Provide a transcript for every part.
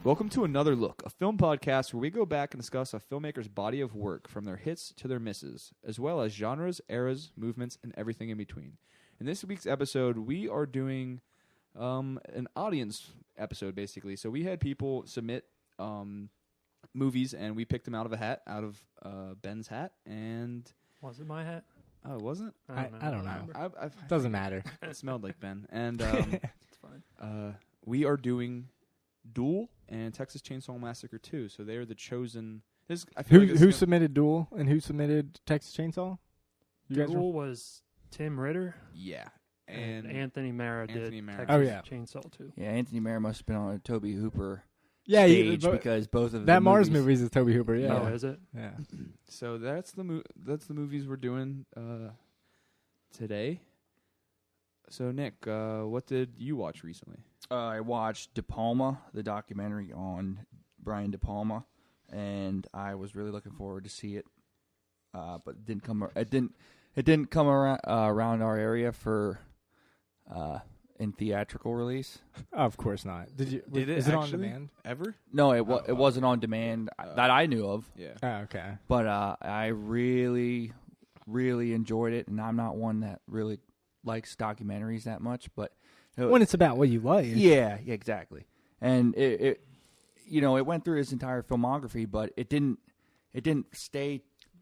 Welcome to Another Look, a film podcast where we go back and discuss a filmmaker's body of work from their hits to their misses, as well as genres, eras, movements, and everything in between. In this week's episode, we are doing an audience episode, basically. So we had people submit movies, and we picked them out of a hat, out of Ben's hat, and... Was it my hat? Oh, it wasn't? I don't know. Doesn't matter. It smelled like Ben. And It's fine. we are doing Duel and Texas Chainsaw Massacre 2. So they are the chosen... Who submitted Duel and who submitted Texas Chainsaw? Duel was Tim Ritter. Yeah. And Anthony Marra did Texas Chainsaw 2. Yeah, Anthony Marra must have been on a Tobe Hooper stage because both of that Mars movies is Tobe Hooper. Yeah. Oh, is it? Yeah. So that's the movies we're doing today. So Nick, what did you watch recently? I watched De Palma, the documentary on Brian De Palma, and I was really looking forward to see it, but it didn't come. It didn't come around our area for in theatrical release. Of course not. Is it on demand ever? No, it wasn't on demand that I knew of. Yeah. Oh, okay. But I really, really enjoyed it, and I'm not one that really likes documentaries that much, but when it's about what you like. Yeah, exactly. And it went through his entire filmography, but it didn't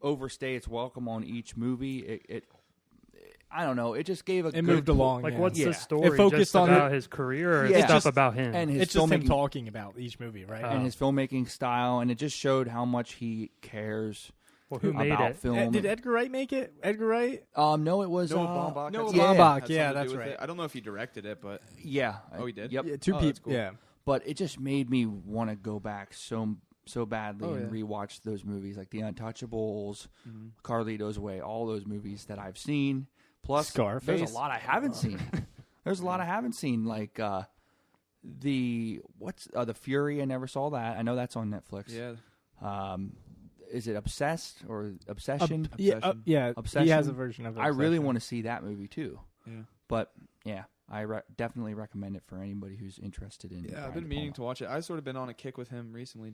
overstay its welcome on each movie. I don't know. It just gave a. It moved along. Like, yeah. what's the story? It focused just on about his career, or stuff about him? And it's just him talking about each movie, right? And his filmmaking style, and it just showed how much he cares. Well, who made about it? Film. Did Edgar Wright make it? Edgar Wright? No, it was Noah Baumbach. Noah Baumbach. Yeah, that's right. I don't know if he directed it, but yeah. Oh, he did. Yep. Yeah, two people. Cool. Yeah, but it just made me want to go back so badly and rewatch those movies, like The Untouchables, Carlito's Way, all those movies that I've seen. Plus, Scarface. There's a lot I haven't seen. There's a lot I haven't seen, like the Fury. I never saw that. I know that's on Netflix. Yeah. Is it Obsessed or Obsession? Yeah. Obsession. He has a version of it. I really want to see that movie too. Yeah. But yeah, I definitely recommend it for anybody who's interested in. Yeah, I've been meaning to watch it. I've sort of been on a kick with him recently.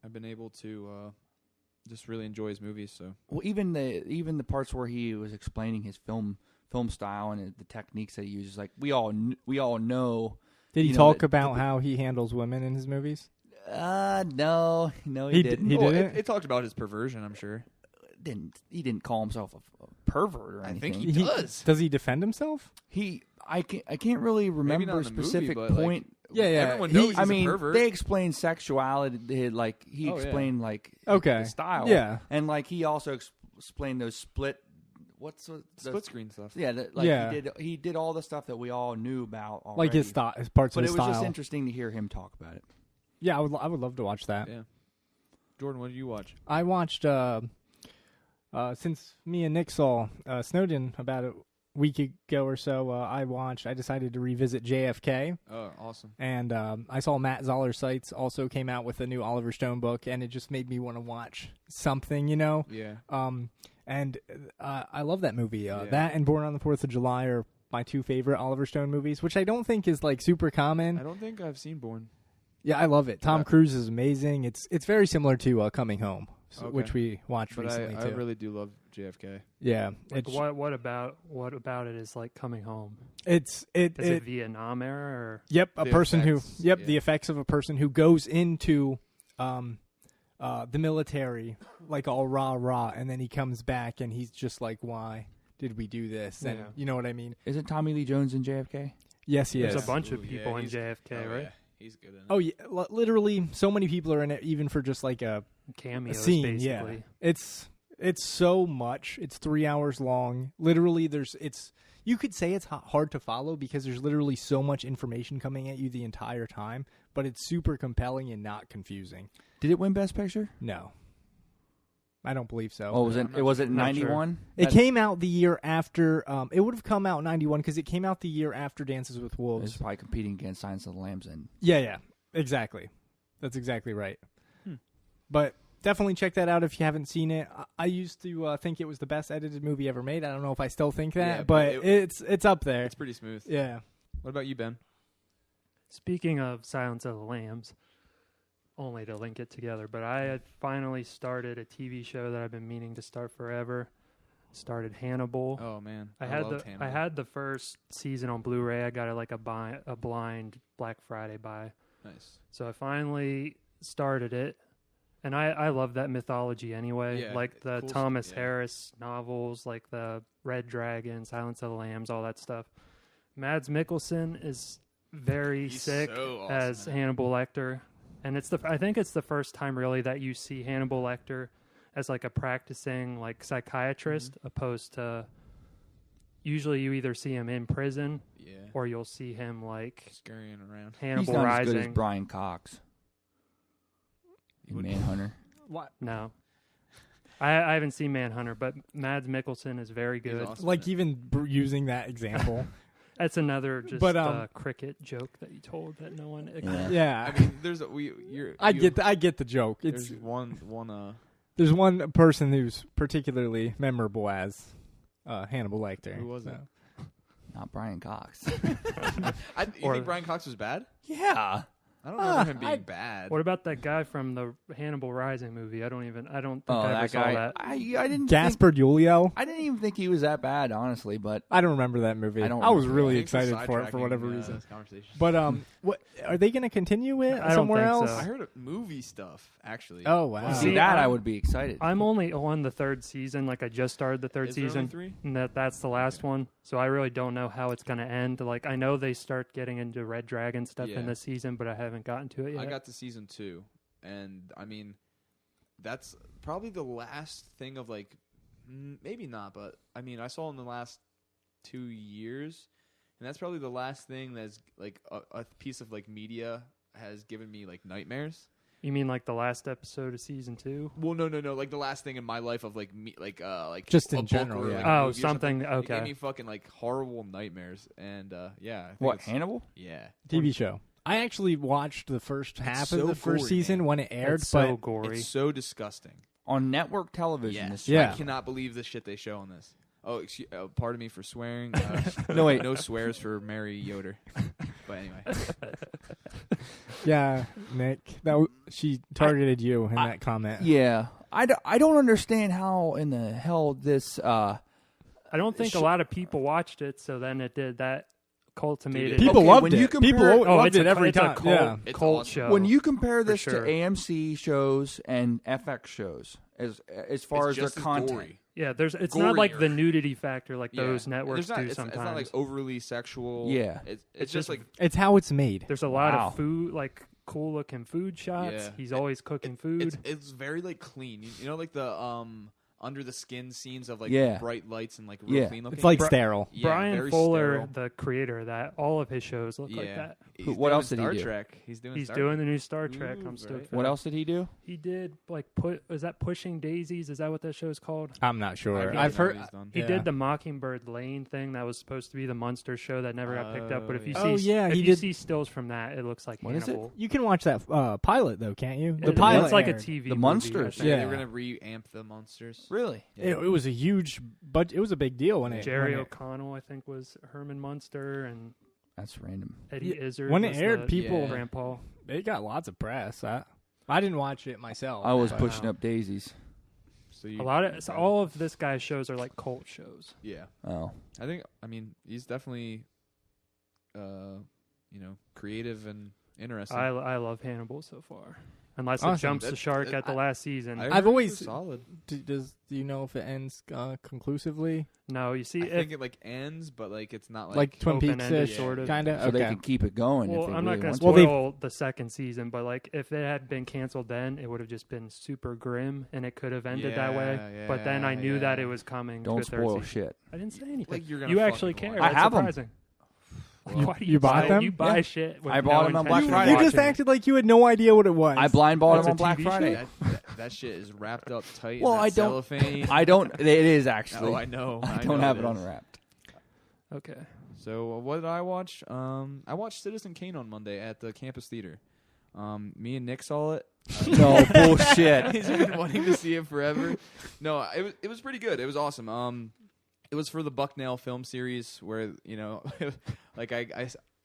I've been able to just really enjoy his movies. So well, even the parts where he was explaining his film style and the techniques that he uses, like we all know. Did he talk about how he handles women in his movies? No, he didn't. He didn't. It talked about his perversion, I'm sure. He didn't call himself a pervert or anything. I think he does. Does he defend himself? I can't really remember a specific point. Yeah. Everyone knows he's a pervert. They explained sexuality. Like he explained the style. Yeah, and like he also explained those split screen stuff. Yeah, he did all the stuff that we all knew about already. Like his parts of his style. But it was just interesting to hear him talk about it. Yeah, I would love to watch that. Yeah. Jordan, what did you watch? I watched since me and Nick saw Snowden about a week ago or so. I decided to revisit JFK. Oh, awesome! And I saw Matt Zoller Seitz also came out with a new Oliver Stone book, and it just made me want to watch something, Yeah. And I love that movie. That and Born on the 4th of July are my two favorite Oliver Stone movies, which I don't think is like super common. I don't think I've seen Born. Yeah, I love it. Tom Cruise is amazing. It's very similar to Coming Home, which we watched recently too. I really do love JFK. Yeah. Like what about it is like Coming Home? Is it Vietnam era or? Yep, the effects of a person who goes into the military like all rah, and then he comes back and he's just like, why did we do this? And you know what I mean? Isn't Tommy Lee Jones in JFK? Yes, he is. There's a bunch of people in JFK, right? Yeah. He's good in it. Oh yeah, literally, so many people are in it, even for just like a cameo scene. Basically. Yeah, it's so much. It's 3 hours long. Literally, you could say it's hard to follow because there's literally so much information coming at you the entire time, but it's super compelling and not confusing. Did it win Best Picture? No, I don't believe so. Oh, was it 91? It came out the year after. It would have come out in 91 because it came out the year after Dances with Wolves. It's probably competing against Silence of the Lambs. And yeah, exactly. That's exactly right. But definitely check that out if you haven't seen it. I used to think it was the best edited movie ever made. I don't know if I still think that, but it's up there. It's pretty smooth. Yeah. What about you, Ben? Speaking of Silence of the Lambs, only to link it together, but I had finally started a TV show that I've been meaning to start forever. Started Hannibal. Oh man, I loved Hannibal. I had the first season on Blu-ray. I got it like a blind Black Friday buy. Nice. So I finally started it, and I love that mythology anyway. Yeah, like the cool Thomas Harris novels, like the Red Dragon, Silence of the Lambs, all that stuff. Mads Mikkelsen is very sick so awesome as Hannibal Lecter, and I think it's the first time really that you see Hannibal Lecter as like a practicing like psychiatrist, opposed to usually you either see him in prison or you'll see him like scurrying around. Hannibal He's not Rising. as good as Brian Cox in Manhunter. What? No. I haven't seen Manhunter, but Mads Mikkelsen is very good. Awesome, Like even using that example. That's another just cricket joke that you told that no one. Yeah. I mean, there's I get the joke. It's there's one There's one person who's particularly memorable as Hannibal Lecter. Who was it? Not Brian Cox. You think Brian Cox was bad? Yeah. I don't remember him being bad. What about that guy from the Hannibal Rising movie? I don't think I ever that saw guy. that. I didn't. Jasper Julio. I didn't even think he was that bad, honestly. But I don't remember that movie. I was really excited for it for whatever reason. But what are they going to continue it somewhere else? So. I heard movie stuff actually. Oh wow! See that I would be excited. I'm only on the third season. Like I just started the third season, and that's the last one. So I really don't know how it's going to end. Like I know they start getting into Red Dragon stuff in this season, but I haven't gotten to it yet. I got to season 2, and I mean, that's probably the last thing of like, maybe not, but I mean, I saw in the last 2 years, and that's probably the last thing that's like a piece of like media has given me like nightmares. You mean like the last episode of season 2? Well, no. Like the last thing in my life of like me, like just in book general. or, Yeah. like, Oh, movie or something. Okay. It gave me fucking like horrible nightmares, and yeah. I think What, Hannibal? Yeah. TV show. I actually watched the first half so of the first gory, season man. when it aired, It's but so gory. It's so disgusting. On network television. Yeah. This Yeah. I cannot believe the shit they show on this. Oh, pardon me for swearing. No, wait. No swears for Mary Yoder. But anyway. yeah, Nick, she targeted you in that comment. Yeah. I don't understand how in the hell this... I don't think a lot of people watched it, so then it did that cultivated. People Okay, loved when it. you compare- People loved it every it's time. A cult, Yeah. It's cult awesome. show. When you compare this sure. to AMC shows and FX shows, as far as their content... Gory. Yeah, it's not like Gorier. the nudity factor like Yeah. those networks do It's sometimes. not like overly sexual. Yeah. It's just like It's how it's made. There's a lot Wow. of food, like cool looking food shots. Yeah. He's always cooking food. it's very like clean. You know, like the under the skin scenes of like Yeah. bright lights and like real Yeah. clean looking. It's like sterile. Yeah, Brian very Fuller, sterile. the creator of that, all of his shows look like that. He's What doing else did he Star do? Trek. He's doing He's Star doing Trek. the new Star Trek. Ooh, I'm stoked right. for What that. else did he do? He did like is that Pushing Daisies? Is that what that show's called? I'm not sure. really I've know heard. what he's done. He Yeah. did the Mockingbird Lane thing that was supposed to be the Munster show that never got picked up. But if you Oh, see, yeah, if he you did- see stills from that, it looks like What is it? Hannibal. You can watch that pilot though, can't you? The It- pilot. It's like a aired. TV. The movie, Monsters. I think. Yeah. They were gonna reamp the monsters. Really? It was a huge, but it was a big deal when it. Jerry when it- O'Connell, I think, was Herman Munster, and That's random. Eddie Yeah, Izzard. when it was aired, the people- Grandpa. It got lots of press. I didn't watch it myself. I was but- pushing up daisies. So All of this guy's shows are like cult shows. Yeah, Oh. I mean, he's definitely, creative and interesting. I love Hannibal so far. Unless it Awesome. jumps the shark at the last season. I I've heard it always- was solid. Do you know if it ends conclusively? No, you see, I think it like ends, but like it's not Like Twin open-ended, Peaks-ish, sort of. kind of? So they can keep it going well, if they I'm really not going want to Well, they- spoil the second season, but like if it had been canceled then, it would have just been super grim, and it could have ended that way. Yeah, But then I knew that yeah. it was coming. Don't to a third spoil season. shit. I didn't say anything. Like you're gonna you fucking actually watch care. it. I That's have 'em. surprising. Well, Why do You bought them? You buy Yeah. shit. With I bought no them on Black intention of Friday. You just watching it. acted like you had no idea what it was. I blind bought That's them a on Black TV show? Friday. that shit is wrapped up tight. Well, in that I don't- cellophane. I don't. It is actually. Oh, I know. I I don't know have it is. unwrapped. Okay. So what did I watch? I watched Citizen Kane on Monday at the campus theater. Me and Nick saw it. No bullshit. He's been wanting to see it forever. No, it was pretty good. It was awesome. It was for the Bucknell film series where like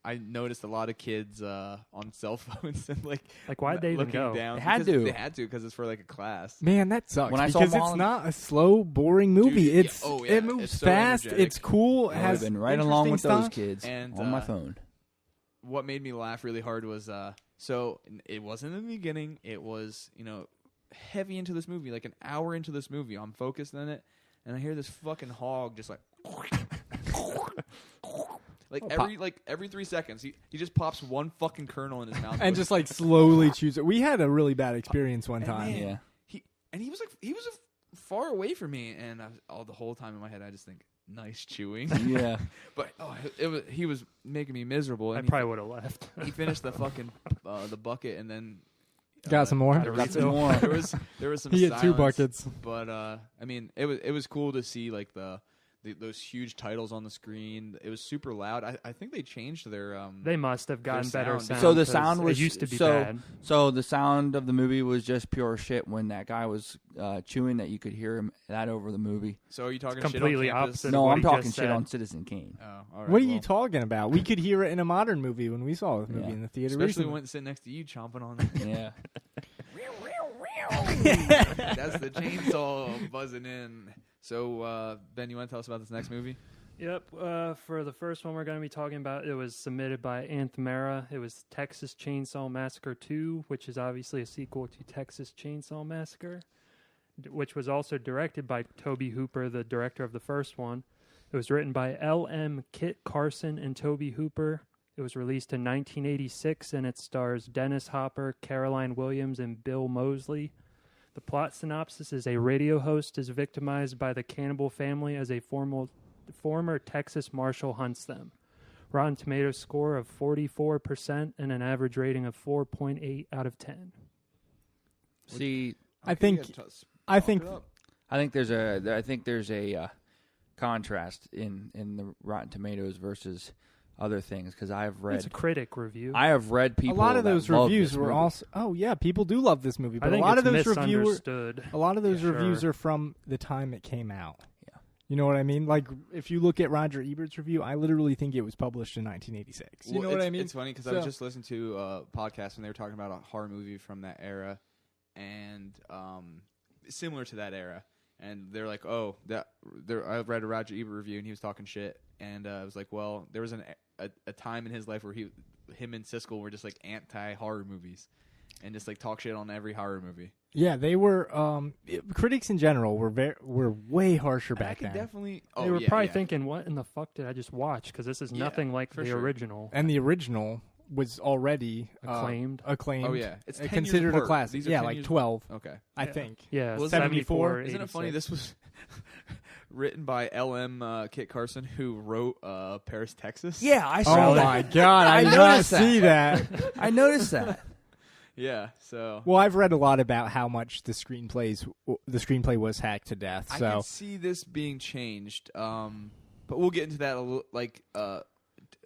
I noticed a lot of kids on cell phones and like why'd they even looking go? down. They had because to. They had to because it's for like a class. Man, that sucks. When I saw because it's Molly- not a slow, boring movie. Dude, It's yeah. it moves It's so fast. energetic. It's cool. It I've has been right along with interesting those stuff. kids And, on my phone. What made me laugh really hard was so it wasn't in the beginning. It was heavy into this movie, like an hour into this movie. I'm focused on it, and I hear this fucking hog just like. Every 3 seconds, he just pops one fucking kernel in his mouth And just like slowly chews it. We had a really bad experience one time. man, Yeah. he was far away from me, and I was, the whole time in my head I just think nice chewing. Yeah. But he was making me miserable. I And probably would have left. he finished the fucking the bucket, and then Got some more? Got some more. There was some. He had 2 silence, buckets. but I mean, it was cool to see like those huge titles on the screen. It was super loud. I think they changed their. They must have gotten better sound. sound. So the 'cause sound was it used to be so, bad. So the sound of the movie was just pure shit when that guy was chewing that you could hear him that over the movie. So are you talking completely shit on campus? opposite. of No, what I'm he talking just shit said. on Citizen Kane. Oh, all right. What are you talking about? We could hear it in a modern movie when we saw the movie Yeah. in the theater. Especially recently. when went sitting next to you chomping on. Yeah. That's the chainsaw buzzing in. So Ben, you want to tell us about this next movie? Yep. For the first one we're going to be talking about, it was submitted by Marra. It was Texas Chainsaw Massacre 2, which is obviously a sequel to Texas Chainsaw Massacre, which was also directed by Tobe Hooper, the director of the first one. It was written by L.M. Kit Carson and Tobe Hooper. It was released in 1986, and it stars Dennis Hopper, Caroline Williams, and Bill Moseley. The plot synopsis is a radio host is victimized by the cannibal family as a former Texas Marshal hunts them. Rotten Tomatoes score of 44% and an average rating of 4.8 out of 10. See, I think there's a contrast in the Rotten Tomatoes versus other things because It's a critic review. I have read people. a lot of that those love reviews this were movie. also. Oh yeah, people do love this movie, I but a think lot of it's those misunderstood. reviews Sure. are from the time it came out. Yeah. You know what I mean? Like if you look at Roger Ebert's review, I literally think it was published in 1986. You know what I mean? It's funny because I was just listening to a podcast and they were talking about a horror movie from that era, and similar to that era. And they're like, "Oh, I read a Roger Ebert review and he was talking shit." And I was like, "Well, there was a time in his life where him and Siskel were just like anti-horror movies, and just like talk shit on every horror movie." Yeah, they were. Critics in general were way harsher And I back could then. definitely. They were probably thinking, what in the fuck did I just watch? Because this is Yeah, nothing like for the sure. original. And the original was already Acclaimed. Acclaimed. Oh yeah, it's 10 years considered a apart. classic. These are Yeah, 10 like years 12, Okay. I think. Yeah, Well, 74. Isn't it funny? 86. This was written by L.M. Kit Carson, who wrote Paris, Texas. Yeah, I Oh saw that. my god, I I did not noticed that. see that. I noticed that. Yeah. So Well, I've read a lot about how much the screenplay was hacked to death. I So can see this being changed. But we'll get into that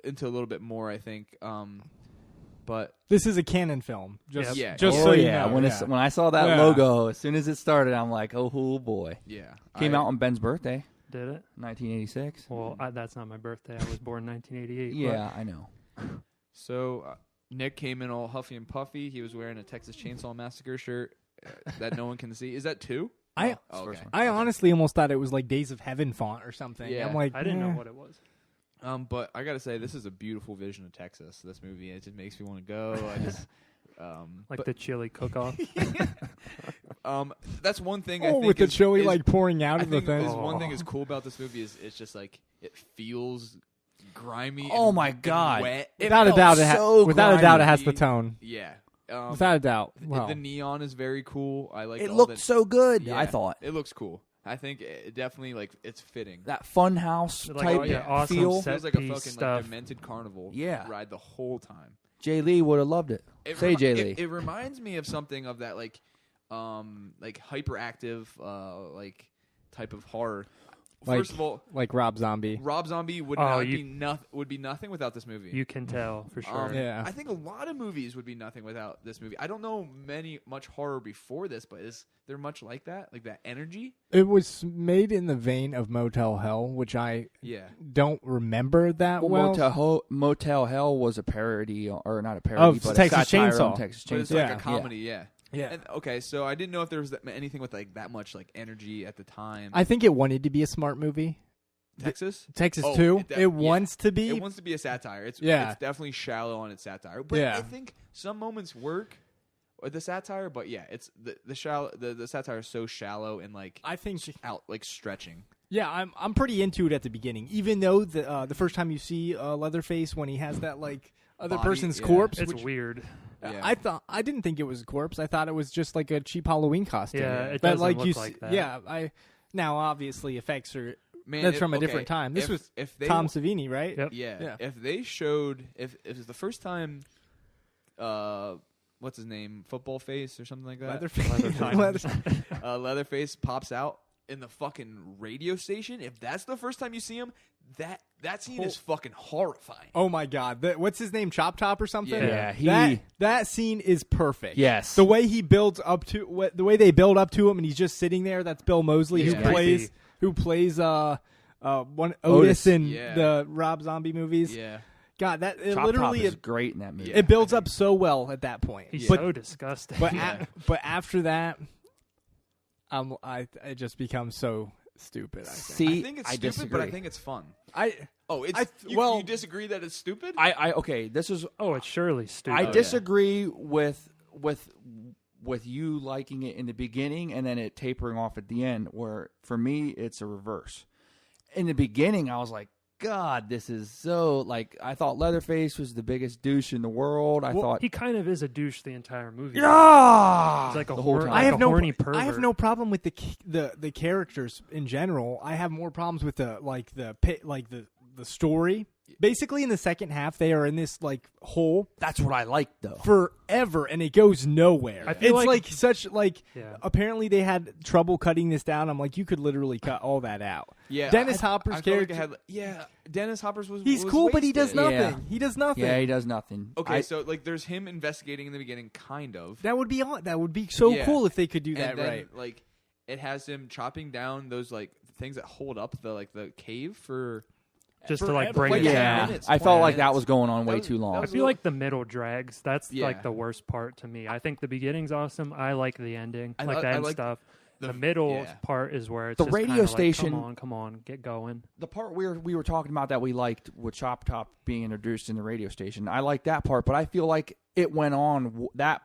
into a little bit more, I think. But this is a canon film. Just Yeah. just Oh so you yeah, know. when I saw that Yeah. logo, as soon as it started, I'm like, oh boy. yeah, Came out on Ben's birthday, Did it? 1986. Well, that's not my birthday. I was born 1988. Yeah, I know. So Nick came in all huffy and puffy. He was wearing a Texas Chainsaw Massacre shirt that no one can see. Is that 2? I Oh, okay. I honestly almost thought it was like Days of Heaven font or something. Yeah. I'm like, I didn't know what it was. But I gotta say, this is a beautiful vision of Texas. This movie, it just makes me want to go. I just Like the chili cook-off. that's one thing. I Oh, think with the is- chili is- like pouring out I of the think thing. is one thing is cool about this movie is it's just like it feels grimy. Oh and- my and God. wet. Without a felt doubt, so without a doubt, it has the grimy. tone. Yeah. Without a doubt. Wow. The neon is very cool. I like It all looked the- so good. Yeah, I thought it looks cool. I think it definitely it's fitting. that fun house Like, type oh, yeah, awesome feel. set Feels like a piece fucking stuff. demented carnival. Yeah. Ride the whole time. Jay Lee would have loved it. Say Jay Lee. It reminds me of something of that like hyperactive like type of horror. first of all, like Rob Zombie. Rob Zombie would be nothing without this movie. You can tell for sure. Yeah. I think a lot of movies would be nothing without this movie. I don't know much horror before this, but is there much like that energy? It was made in the vein of Motel Hell, which I don't remember that well. Motel Hell was a parody, or not a parody, of but Texas a satire Chainsaw. on Texas Chainsaw. But it's like a comedy, yeah. Yeah. And, okay, so I didn't know if there was anything with like that much like energy at the time. I think it wanted to be a smart movie. Texas 2. It wants to be. It wants to be a satire. It's definitely shallow on its satire. But I think some moments work with the satire. But yeah, it's the satire is so shallow and like I think stretching. Yeah, I'm pretty into it at the beginning. Even though the first time you see Leatherface when he has that like other person's corpse, it's weird. Yeah. I didn't think it was a corpse. I thought it was just like a cheap Halloween costume. Yeah, it doesn't look like that. Yeah, now obviously effects are that's from a different time. This was Tom Savini, right? Yep. Yeah. If they showed if it was the first time what's his name? Football face or something like that? Leatherface pops out in the fucking radio station. If that's the first time you see him, that scene is fucking horrifying. Oh my god! What's his name? Chop Top or something? Yeah, that scene is perfect. Yes, the way he builds up to the way they build up to him, and he's just sitting there. That's Bill Moseley who plays Otis in the Rob Zombie movies. Yeah. God, that it Chop literally Top is great in that movie. It builds up so well at that point. He's so disgusting. But after that, it just becomes so stupid. I think it's stupid, disagree. but I think it's fun. You disagree that it's stupid? It's surely stupid. I disagree with you liking it in the beginning and then it tapering off at the end. Where for me, it's a reverse. In the beginning, I was like, God, this is so like I thought Leatherface was the biggest douche in the world. I thought he kind of is a douche the entire movie. Yeah, it's like the whole time. I have horny pervert. I have no problem with the characters in general. I have more problems with the story. Basically, in the second half, they are in this like hole. That's what I like, though. Forever, and it goes nowhere. I feel Apparently, they had trouble cutting this down. I'm like, you could literally cut all that out. Yeah, Dennis Hopper's character. Dennis Hopper's he's was cool, wasted. but he does nothing. Yeah. He does nothing. Yeah, he does nothing. Okay, so like, there's him investigating in the beginning, kind of. That would be so cool if they could do that and then, right. Like, it has him chopping down those like things that hold up the cave for. Just to like bring like it 10 down. minutes, I felt like 20 that was going on way was- too long. I feel like the middle drags. That's Yeah. like the worst part to me. I think the beginning's awesome. I like the ending, I like li- the I end like stuff. the- The middle yeah. part is where it's The just radio kinda station- Like, come on, get going. The part we were talking about that we liked with Chop Top being introduced in the radio station, I like that part, but I feel like it went on that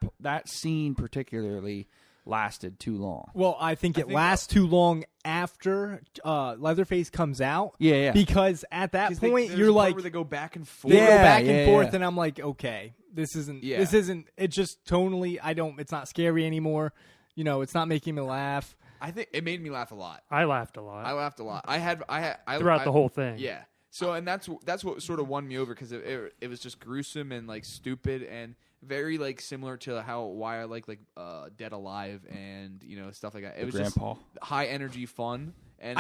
scene particularly lasted too long. Well, I think it lasts too long after Leatherface comes out. Yeah. Because at that point, there's you're a part like where they go back and forth. they go back Yeah, and forth, yeah. and I'm like, okay, this isn't. Yeah. This isn't. It just tonally, it's not scary anymore. You know, it's not making me laugh. I think it made me laugh a lot. I laughed a lot. I laughed a lot. I throughout the whole thing. Yeah. So and that's what sort of won me over because it was just gruesome and like stupid and very like similar to why I like Dead Alive and stuff like that. It was Grandpa. just high energy fun. And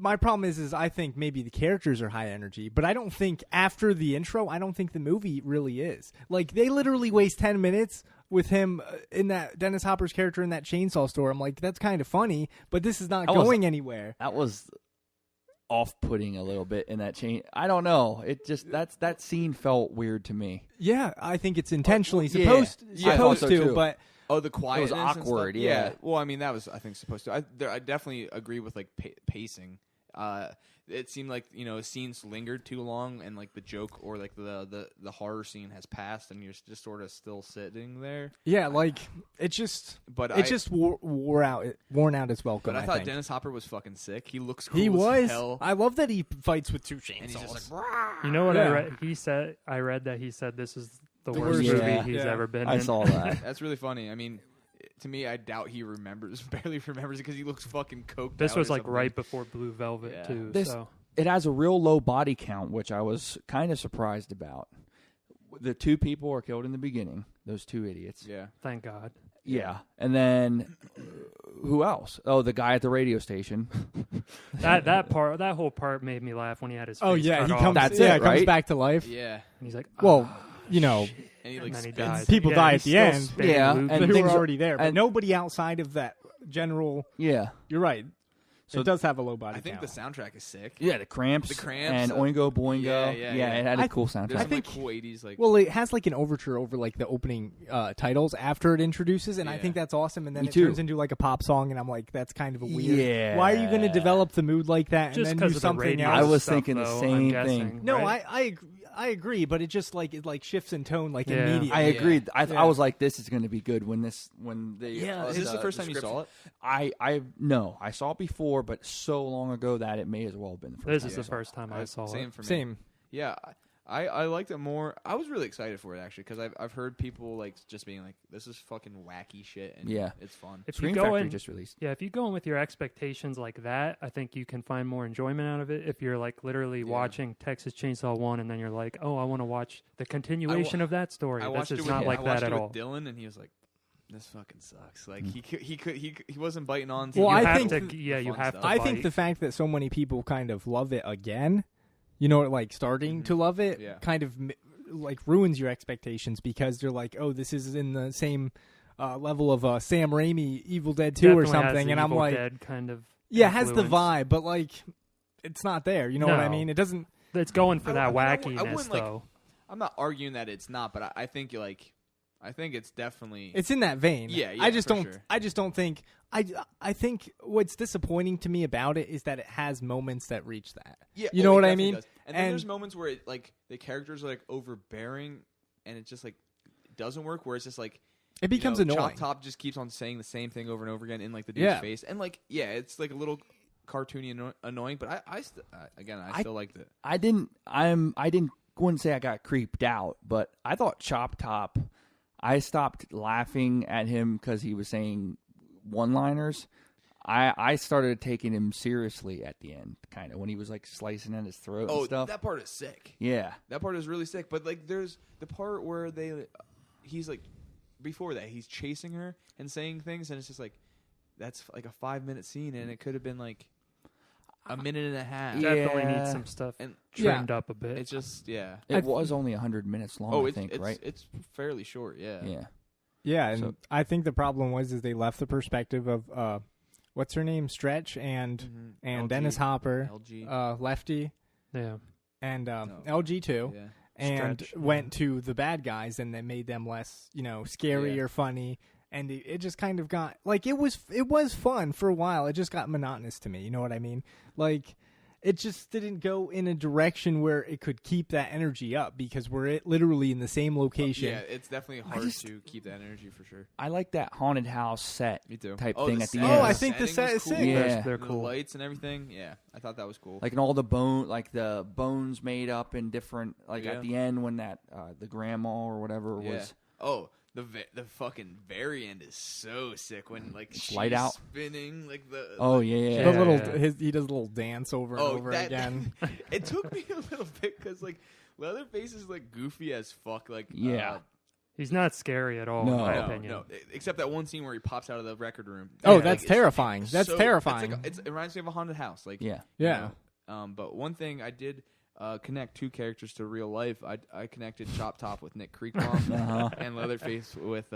My problem is I think maybe the characters are high energy, but I don't think after the intro, I don't think the movie really is. Like they literally waste 10 minutes with him in that Dennis Hopper's character in that chainsaw store. I'm like, that's kind of funny, but this is not going anywhere. That was off-putting a little bit in that chain. I don't know. It just that scene felt weird to me. Yeah, I think it's intentionally I thought so to, too. but the quietness. It was awkward. And stuff. Yeah. Well, I mean, that was I think supposed to. I definitely agree with like pacing. It seemed like scenes lingered too long, and like the joke or like the horror scene has passed, and you're just sort of still sitting there. yeah, like it just worn out as well. But I thought think. Dennis Hopper was fucking sick. He looks cool He as was. hell. I love that he fights with two chainsaws. And he's just like, You know what Yeah. I read? I read that he said this is the The worst worst. movie Yeah. he's Yeah. ever been I in. saw that. that's really funny. I mean, to me, I doubt he barely remembers it because he looks fucking coked This out was or like something. right before Blue Velvet Yeah. too. This- It has a real low body count, which I was kind of surprised about. The two people are killed in the beginning, those two idiots. Yeah. Thank God. Yeah. And then who else? Oh, the guy at the radio station. that whole part made me laugh when he had his face Oh yeah, cut he off. comes. That's yeah, it, comes right? back to life. Yeah. And he's like, Well, "Ah, you know, shit." And he And then he spins. dies. People die at he's the still end. spinning Yeah, loops. and they things were are- already there, but and- nobody outside of that general. Yeah. You're right. So it does have a low body I think count. the soundtrack is sick. Yeah, the Cramps. The Cramps, And Oingo Boingo. yeah, It had a I- cool There's soundtrack. some think- like cool 80s like. Well, it has like an overture over like the opening titles after it introduces, and I Yeah. think that's awesome. And then Me it too. turns into like a pop song, and I'm like, that's kind of a weird. Yeah. Why are you going to develop the mood like that and Just then because do of the something radio else? I was stuff, thinking the though, same I'm thing. guessing, No, right? I agree, but it just like shifts in tone like Yeah. immediately. I agreed. Yeah. I was like, this is going to be good when they. Yeah, is this the first time you saw it? No, I saw it before, but so long ago that it may as well have been the first This time. is the first time I saw Same it. for me. Same. Yeah, I liked it more. I was really excited for it actually because I've heard people like just being like, "This is fucking wacky shit," and Yeah. it's fun. If Scream you go Factory in, just released. yeah, if you go in with your expectations like that, I think you can find more enjoyment out of it. If you're like literally watching Texas Chainsaw 1 and then you're like, oh, I want to watch the continuation of that story. I This watched is it with, not like I that watched at it all. with Dylan, and he was like, "This fucking sucks." Like he wasn't biting on. To Well, You I have think to, the yeah, you fun have stuff. to. I think bite. the fact that so many people kind of love it again, you know, like starting to love it, Yeah. kind of like ruins your expectations because they're like, oh, this is in the same level of Sam Raimi Evil Dead 2 or Definitely has something, the and I'm Evil like, Dead kind of yeah, it has the influence. vibe, but like, it's not there. You know what I No. mean? It doesn't. It's going for that I wackiness, wouldn't, like, though. I'm not arguing that it's not, but I think I think it's definitely. It's in that vein. Yeah, I just for don't. sure. I just don't think. I think what's disappointing to me about it is that it has moments that reach that. Yeah, you know it what I definitely mean? does. And then And- there's moments where it, like the characters are like overbearing, and it just like doesn't work. Where it's just like It becomes you know, annoying. Chop Top just keeps on saying the same thing over and over again in like the dude's Yeah. face, and like it's like a little cartoony annoying. But I still liked it. I wouldn't say I got creeped out, but I thought Chop Top. I stopped laughing at him because he was saying one-liners. I started taking him seriously at the end, kind of when he was like slicing at his throat and stuff. That part is sick. Yeah, That part is really sick. But like, there's the part where he's like, before that, he's chasing her and saying things, and it's just like, that's like a 5-minute scene, and it could have been like a minute and a half. Yeah. Definitely needs some stuff And trimmed up a bit. it's just it was only 100 minutes long. I think, right? It's fairly short. Yeah. Yeah. Yeah, and So- I think the problem was is they left the perspective of what's her name, Stretch and LG. Dennis Hopper, LG. Lefty, yeah. and No. LG too, Yeah. and Stretch, went to the bad guys, and they made them less, scary Yeah. or funny, and it just kind of got like it was fun for a while. It just got monotonous to me. You know what I mean? Like. It just didn't go in a direction where it could keep that energy up because we're literally in the same location. Yeah, it's definitely hard to keep that energy for sure. I like that haunted house set Me too. type Oh, thing the at the set- end. I think the setting set was is cool. sick. Yeah. They're The cool. lights and everything. Yeah, I thought that was cool. Like, and all the the bones made up in different, like at the end when that the grandma or whatever yeah. was. Oh, the fucking very end is so sick when like she's light out. spinning like the. Oh the- yeah, The Yeah. little he does a little dance over and Oh, over that- again. It took me a little bit because like Leatherface is like goofy as fuck. Like Yeah. He's not scary at all, No. in my no, opinion. no, except that one scene where he pops out of the record room. Oh, Yeah, that's like, terrifying. That's so- terrifying. It reminds me of a haunted house. Like yeah. Yeah. But one thing I did connect two characters to real life. I connected Chop Top with Nick Creekbaum and Leatherface with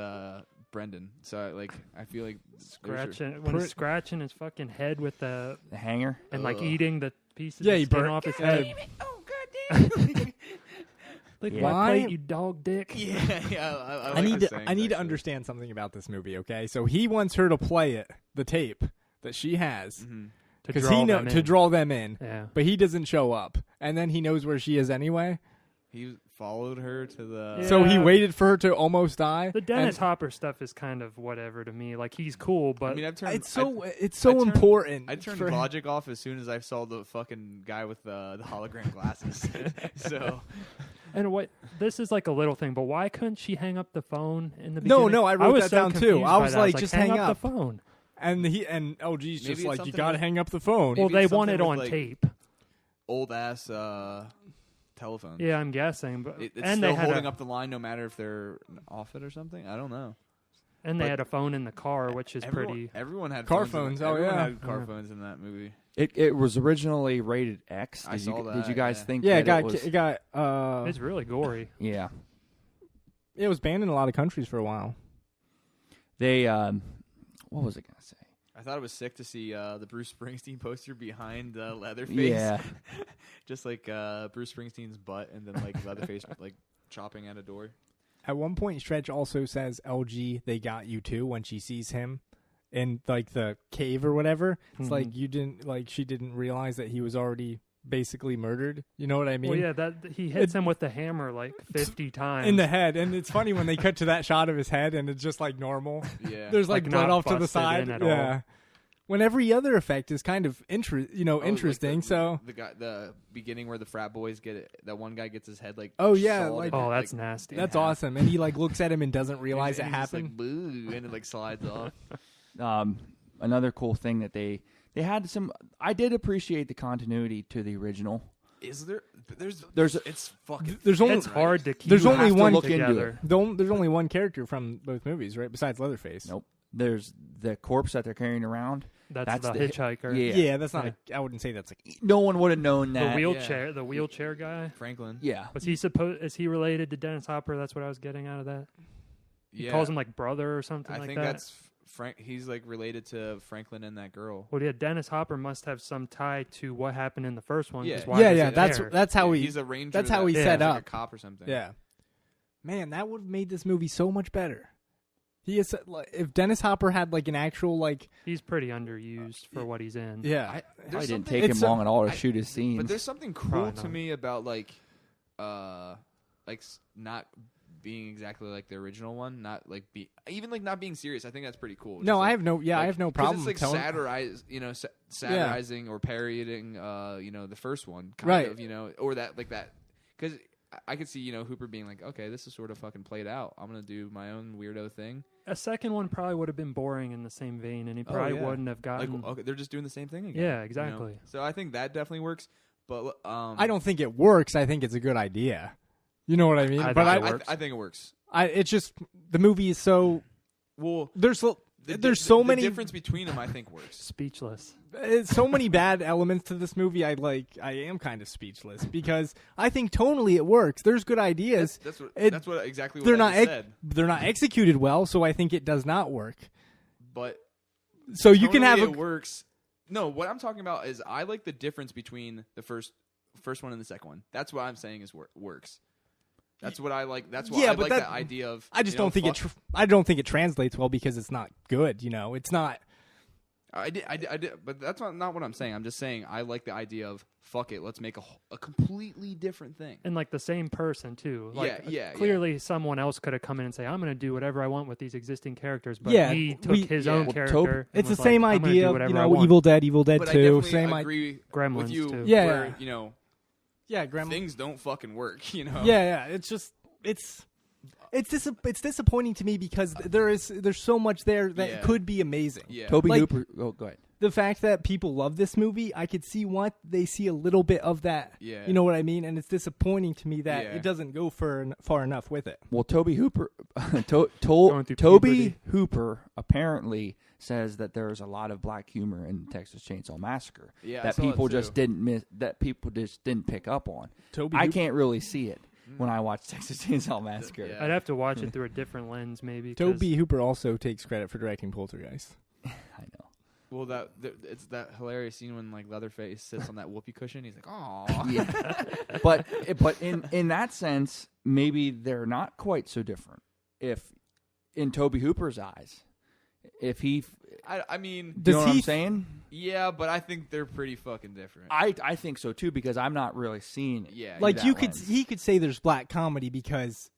Brendan. So I feel like Scratching when he's scratching his fucking head with the The hanger. and like Ugh. eating the pieces Yeah, of he skin burnt- off his yeah. head. Oh goddamn! Like Yeah. my Why- plate, you dog dick. yeah. I need to understand something about this movie, okay? So he wants her to play it, the tape that she has, To because draw he them to in. draw them in. Yeah. But he doesn't show up, and then he knows where she is anyway. He followed her to the. Yeah. So he waited for her to almost die. The Dennis and Hopper stuff is kind of whatever to me. Like he's cool, but I mean, I've turned. it's so I turned- important. I turned for- logic off as soon as I saw the fucking guy with the hologram glasses. So and what this is like a little thing, but why couldn't she hang up the phone in the beginning? No, I wrote was that so down too. confused I by was that. like, just hang up up. the phone. And LG's Maybe just it's like, you something gotta with- hang up the phone. Well, Maybe they it's want something it on with, like, tape. old ass telephone. Yeah, I'm guessing, but It's and still they had holding up the line no matter if they're off it or something. I don't know. And they had a phone in the car, which is pretty. Everyone had Car phones. phones. Oh, Everyone yeah. had car phones in that movie. It was originally rated X. I saw Did that, you guys yeah. think? Yeah, that it got. It's really gory. Yeah. It was banned in a lot of countries for a while. They what was I gonna say? I thought it was sick to see the Bruce Springsteen poster behind Leatherface. Yeah. Just like Bruce Springsteen's butt, and then like Leatherface like chopping at a door. At one point, Stretch also says, "LG, they got you too." When she sees him in like the cave or whatever, it's like you didn't like she didn't realize that he was already basically murdered. You know what I mean? Well, yeah, that he hits him with the hammer like 50 times in the head, and it's funny when they cut to that shot of his head, and it's just like normal. Yeah, There's like blood not off to the busted side. in at Yeah. all. When every other effect is kind of interesting. Like So the beginning where the frat boys get it, that one guy gets his head like Oh, yeah, sawed like- and, Oh, that's nasty. that's awesome, and he like looks at him and doesn't realize it and he's just happened. like, boo, and it like slides off. Another cool thing that they had some. I did appreciate the continuity to the original. Is there? It's fucking. There's only- It's hard to keep There's them only one- look into together. There's only one character from both movies, right? Besides Leatherface. Nope. There's the corpse that they're carrying around. That's the the hitchhiker. Yeah. Yeah, that's not. I wouldn't say that's like. No one would have known that. The wheelchair guy. Franklin. Yeah. Was he Is he related to Dennis Hopper? That's what I was getting out of that. He Yeah. calls him like brother or something I like think that. that's Frank. He's like related to Franklin and that girl. Well, yeah, Dennis Hopper must have some tie to what happened in the first one. 'cause Yeah. why Yeah, was yeah. it there? That's how He's a ranger. That's how he that- set he's like up. a cop or something. Yeah. Man, that would have made this movie so much better. He is like, if Dennis Hopper had like an actual like He's pretty underused for what he's in. yeah. There's Probably didn't something- take him it's long at all to I- shoot his scenes. But there's something cool Probably to not. me about like not being exactly like the original one, not like even like not being serious. I think that's pretty cool. No, Just, I have no. Yeah, I like- have no 'cause problem. It's like telling- satirizing or parodying, the first one, kind Right. of, or that like that. Because I could see, Hooper being like, okay, this is sort of fucking played out. I'm gonna do my own weirdo thing. A second one probably would have been boring in the same vein, and he Oh, probably yeah. wouldn't have Like, gotten. okay, they're just doing the same thing again. Yeah, exactly. So I think that definitely works. But I don't think it works. I think it's a good idea. You know what I mean? I but think I, it works. I think it works. it's just the movie is so Well, there's so the many difference between them. I think works. Speechless. so many bad elements to this movie. I am kind of speechless because I think tonally it works. There's good ideas. That's what. It- That's what exactly. What They're I not just said. they're not executed well, so I think it does not work. But So you can have it works. No, what I'm talking about is I like the difference between the first one and the second one. That's what I'm saying is works. That's what I like. That's why Yeah, I but like that- the idea of. I just don't think I don't think it translates well because it's not good. It's not. I did, but that's not what I'm saying. I'm just saying I like the idea of fuck it. Let's make a completely different thing. And like the same person too. Like, yeah. Clearly, someone else could have come in and say, "I'm going to do whatever I want with these existing characters," but Yeah, he took his yeah. own Well, character. and It's the was same like, I'm gonna idea. do Of, whatever I want. Evil Dead But I 2. definitely Same agree Gremlins, with you. too. Yeah. Where, Yeah, Gremlins. things don't fucking work. Yeah. It's just it's disappointing to me because there's so much there that Yeah. could be amazing. Yeah. Tobe like- Hooper. Oh, go ahead. The fact that people love this movie, I could see what they see a little bit of that. Yeah. You know what I mean? And it's disappointing to me that Yeah. it doesn't go far enough with it. Well, Tobe Hooper, Going through Tobe puberty. Hooper apparently says that there's a lot of black humor in Texas Chainsaw Massacre Yeah, I that saw that people too. just didn't miss. That people just didn't pick up on. Tobe I Hooper- can't really see it when I watch Texas Chainsaw Massacre. Yeah. I'd have to watch it through a different lens, maybe. 'cause Tobe Hooper also takes credit for directing Poltergeist. I know. Well, it's that hilarious scene when like Leatherface sits on that whoopee cushion. He's like, "Oh, Yeah, but in that sense, maybe they're not quite so different. If in Tobe Hooper's eyes, if he, I mean, you know what I'm he- saying? yeah, but I think they're pretty fucking different. I think so too because I'm not really seeing it. Yeah, Like that you could lens. he could say there's black comedy because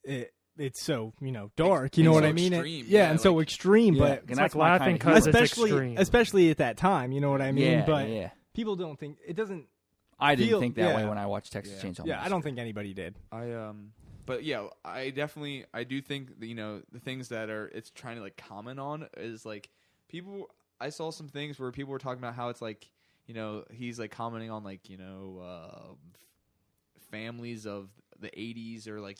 it's so dark. You It's know what so I mean? extreme, yeah, yeah, and so like- extreme, Yeah, but and It's that's like my laughing kinda humor. 'cause it's extreme. especially at that time. You know what I mean? Yeah, but yeah. people don't think it doesn't. I didn't feel- think that yeah. way when I watched Texas Yeah. Chainsaw Yeah, I don't Massacre. think anybody did. But yeah, I do think that, the things that it's trying to like comment on is like people. I saw some things where people were talking about how it's like he's like commenting on like families of the '80s or like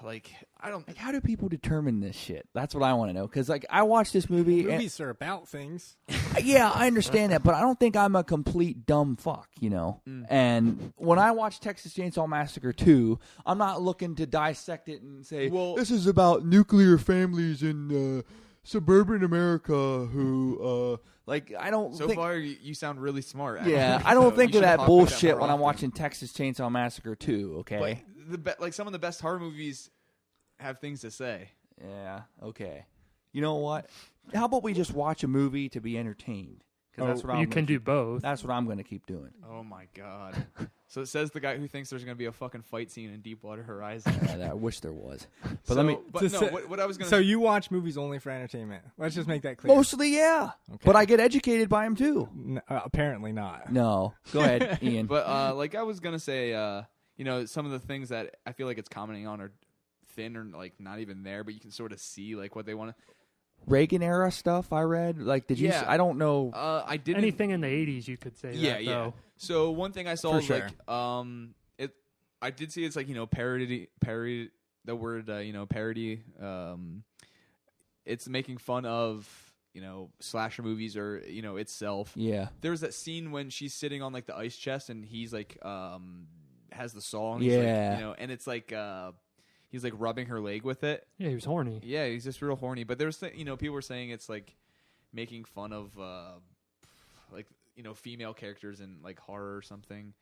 like I don't. Like, how do people determine this shit? That's what I want to know. Because like I watched this movie. Movies are about things. Yeah, I understand that, but I don't think I'm a complete dumb fuck, you know? And when I watch Texas Chainsaw Massacre 2, I'm not looking to dissect it and say, Well, this is about nuclear families in suburban America who, like, I don't So think... far, you sound really smart. Actually. Yeah, I don't So think you of should that talk about bullshit more when I'm often. watching Texas Chainsaw Massacre 2, okay? But like some of the best horror movies have things to say. Yeah, okay. You know what? How about we just watch a movie to be entertained? Because that's what You can do both. That's what I'm going to keep doing. Oh my god! So it says the guy who thinks there's going to be a fucking fight scene in Deepwater Horizon. I wish there was. But let me. what I was going to So you watch movies only for entertainment? Let's just make that clear. Mostly, yeah. Okay. But I get educated by him too. Apparently not. No, go ahead, Ian. But like I was gonna say, you know, some of the things that I feel like it's commenting on are thin or like not even there, but you can sort of see like what they want to. Reagan era stuff I read. Like, did you? Yeah. I don't know. I didn't. Anything in the 80s, you could say. Yeah, that, yeah. Though. So one thing I saw For was sure. like, I did see it's like, you know, parody. The word, you know, parody. It's making fun of, you know, slasher movies or, you know, itself. Yeah. There was that scene when she's sitting on like the ice chest and he's like, has the saw. And he's Yeah. like, you know, and it's like, he's like rubbing her leg with it. Yeah, he was horny. Yeah, he's just real horny. But there's, you know, people were saying it's like making fun of, like, you know, female characters in like horror or something.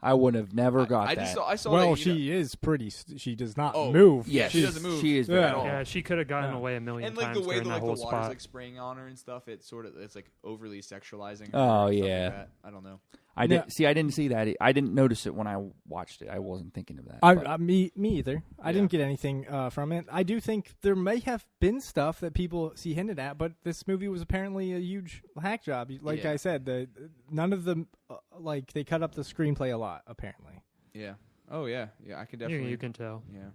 I would have never got I that. just saw. I saw. Well, that, you know, she is pretty. She does not Oh, move. yeah, she She's- doesn't move. She is Yeah. very at all. Yeah, she could have gotten Yeah. away a million and like times the way during the, that like the whole water's spot. like spraying on her and stuff, it's like overly sexualizing. Her Oh, and stuff yeah. like that. I don't know. I Yeah. did see. I didn't see that. I didn't notice it when I watched it. I wasn't thinking of that. but- Me either. I Yeah. didn't get anything from it. I do think there may have been stuff that people see hinted at, but this movie was apparently a huge hack job. Like Yeah. I said, none of them like they cut up the screenplay a lot. Apparently, Yeah. Oh yeah. Yeah. I can Yeah, definitely. you can tell. Yeah.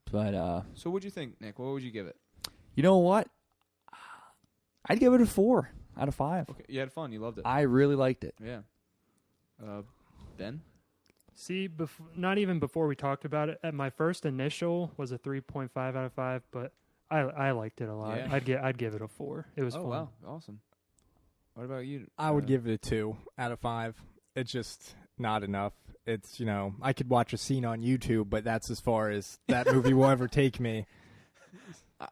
but So what'd you think, Nick? What would you give it? you know what? I'd give it a 4 out of 5. Okay. You had fun. You loved it. I really liked it. Yeah. Ben. See, not even before we talked about it, at my first initial was a 3.5 out of 5, but I liked it a lot. Yeah. I'd give it a 4. It was Oh fun. wow. Awesome. What about you? I would give it a 2 out of 5. It's just not enough. It's I could watch a scene on YouTube, but that's as far as that movie will ever take me.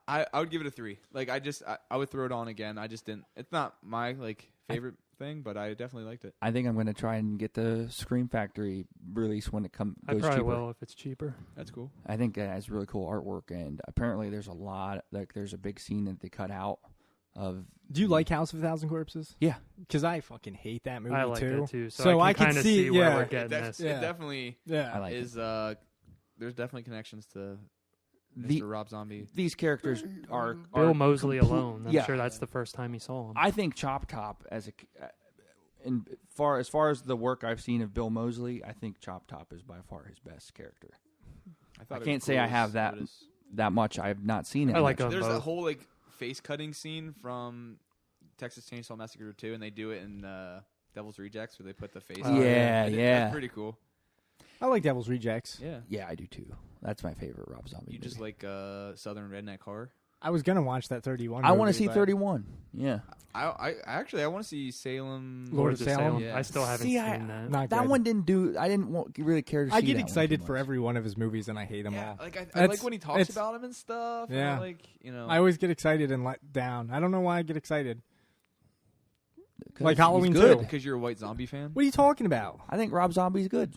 I would give it a 3. Like I would throw it on again. I just didn't. It's not my like favorite thing, but I definitely liked it. I think I'm going to try and get the Scream Factory release when it goes I probably cheaper. will if it's cheaper. That's cool. I think it has really cool artwork, and apparently there's there's a big scene that they cut out of. Do you like House of a Thousand Corpses? Yeah. Because I fucking hate that movie I like too. that too. So, So I I can can kind of see- see where yeah. we're It, getting def- this. it definitely Yeah, I like it. is. There's definitely connections to Mr. The- Rob Zombie. These characters are Bill are Moseley complete- alone. I'm yeah. sure that's the first time he saw him. I think Chop Top as far as the work I've seen of Bill Moseley, I think Chop Top is by far his best character. thought I it was can't say cool I have as- that what is- that much. I have not seen it. I like much. them There's both. that whole like face cutting scene from Texas Chainsaw Massacre 2, and they do it in Devil's Rejects where they put the face. Oh, on it. yeah, yeah. That's pretty cool. I like Devil's Rejects. Yeah. Yeah, I do too. That's my favorite Rob Zombie. You just movie. like Southern redneck horror. I was gonna watch that 31. I want to movie, see but 31. Yeah, I actually want to see Salem. Lord of Salem? Yeah. I still haven't See, seen that. Not that good. one didn't do. I didn't really care to see. I get that one excited too for much. every one of his movies, and I hate them Yeah, all. like I That's- like when he talks it's- about him and stuff. Yeah. And like I always get excited and let down. I don't know why I get excited. 'Cause Like he's Halloween good. 2. because you're a white zombie fan. What are you talking about? I think Rob Zombie's good.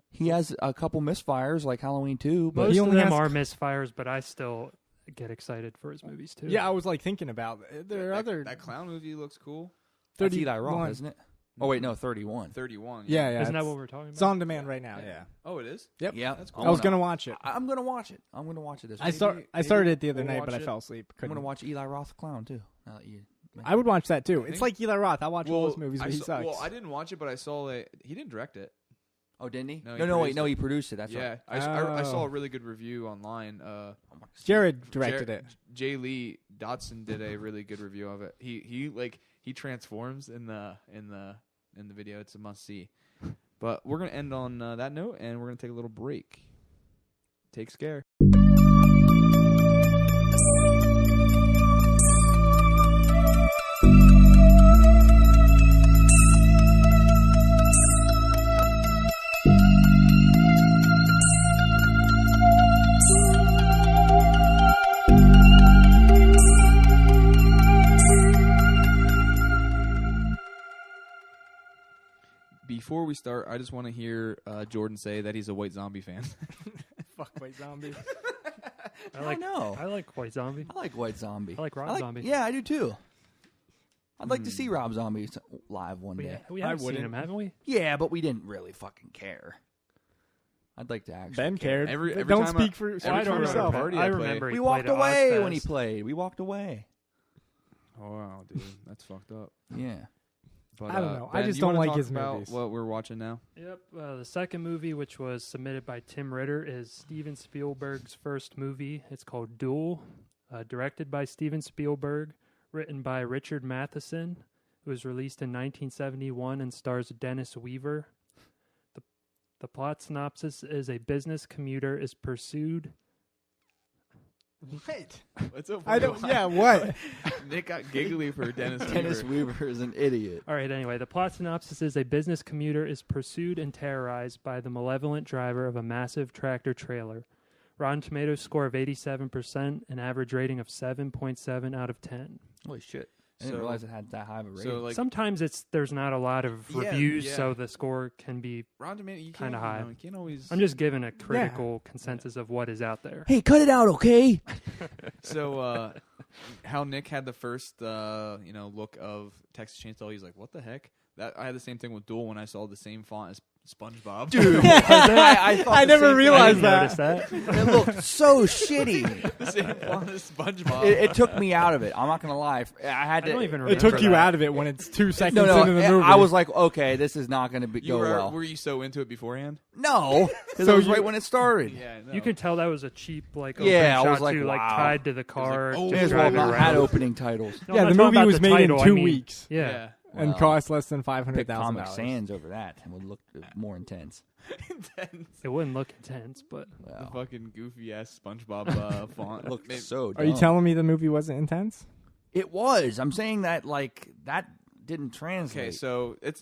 He has a couple misfires like Halloween 2, but Most he of only them has- are misfires, but I still get excited for his movies too. Yeah, I was like thinking about there are that, other that clown movie looks cool. that's Eli Roth, 31. isn't it? Oh wait, no, 31. 31. Yeah, yeah. Isn't that it's- what we're talking It's about? on demand right now. Yeah. Oh, it is. Yep. Yeah, That's I cool. was gonna watch it. I'm gonna watch it. I'm gonna watch it this. I week. started it the other we'll night, but I watch it. fell asleep. I'm gonna Couldn't. watch Eli Roth Clown too. Now that you, I would watch that too. I It's think- like Eli Roth. I watch all his movies, but he sucks. Well, I didn't watch it, but I saw that he didn't direct it. oh, didn't he? No, he wait, produced no, it. he produced it. That's yeah, right. I saw Oh. a really good review online. Jared directed it. Jay Lee Dotson did a really good review of it. He transforms in the video. It's a must see. But we're going to end on that note, and we're going to take a little break. Take care. Before we start, I just want to hear Jordan say that he's a White Zombie fan. Fuck White Zombie. I know. I like White Zombie. I like White Zombie. I like Rob Zombie. Yeah, I do too. I'd like to see Rob Zombie live one day. We have seen him, haven't we? Yeah, but we didn't really fucking care. I'd like to actually. Ben cared. Every Don't time speak for every time yourself. party I I play- remember We he walked played at away when he Ozfest. played. We walked away. Oh, wow, dude. That's fucked up. Yeah. But, I don't know. I Ben, just you don't wanna like talk his about movies. what we're watching now? Yep. The second movie, which was submitted by Tim Ritter, is Steven Spielberg's first movie. It's called Duel, directed by Steven Spielberg, written by Richard Matheson. It was released in 1971 and stars Dennis Weaver. The plot synopsis is a business commuter is pursued. What? What's up? I don't. Yeah. What? Nick got giggly for Dennis Dennis Weaver. Weaver is an idiot. All right, anyway, the plot synopsis is a business commuter is pursued and terrorized by the malevolent driver of a massive tractor trailer. Rotten Tomatoes score of 87%, an average rating of 7.7 out of 10. Holy shit. I didn't So- realize it had that high of a rating. So, like, Sometimes there's not a lot of Yeah, reviews, yeah. so the score can be. Rotten Tomatoes, you Kinda can't, high. You can't always. I'm just giving a critical consensus of what is out there. hey, cut it out, okay? So, how Nick had the first, look of Texas Chainsaw, he's like, "What the heck?" That I had the same thing with Duel when I saw the same font as SpongeBob. Dude, I thought I the never same thing. realized I that. didn't notice that. It looked so shitty. the same font as SpongeBob. It took me out of it. I'm not gonna lie. I had to. I don't even It remember took you that. out of it when it's 2 seconds No, into the movie. I was like, okay, this is not gonna you go were, well. were you so into it beforehand? No, because So it was you- right when it started. Yeah, no. You can tell that was a cheap, like, Yeah, I open was shot like, too, like wow. tied to the car. oh, just May as well driving not around. had opening titles. No, Yeah, I'm the not talking movie about was the made title, in I 2 mean- weeks Yeah. and Wow. cost less than Pick $500,000. Comic Sans over that and would look more intense. Intense. It wouldn't look intense, but The Wow. fucking goofy ass SpongeBob font. Looked Maybe- so. Are you dumb. telling me the movie wasn't intense? It was. I'm saying that like that didn't translate. Okay, so it's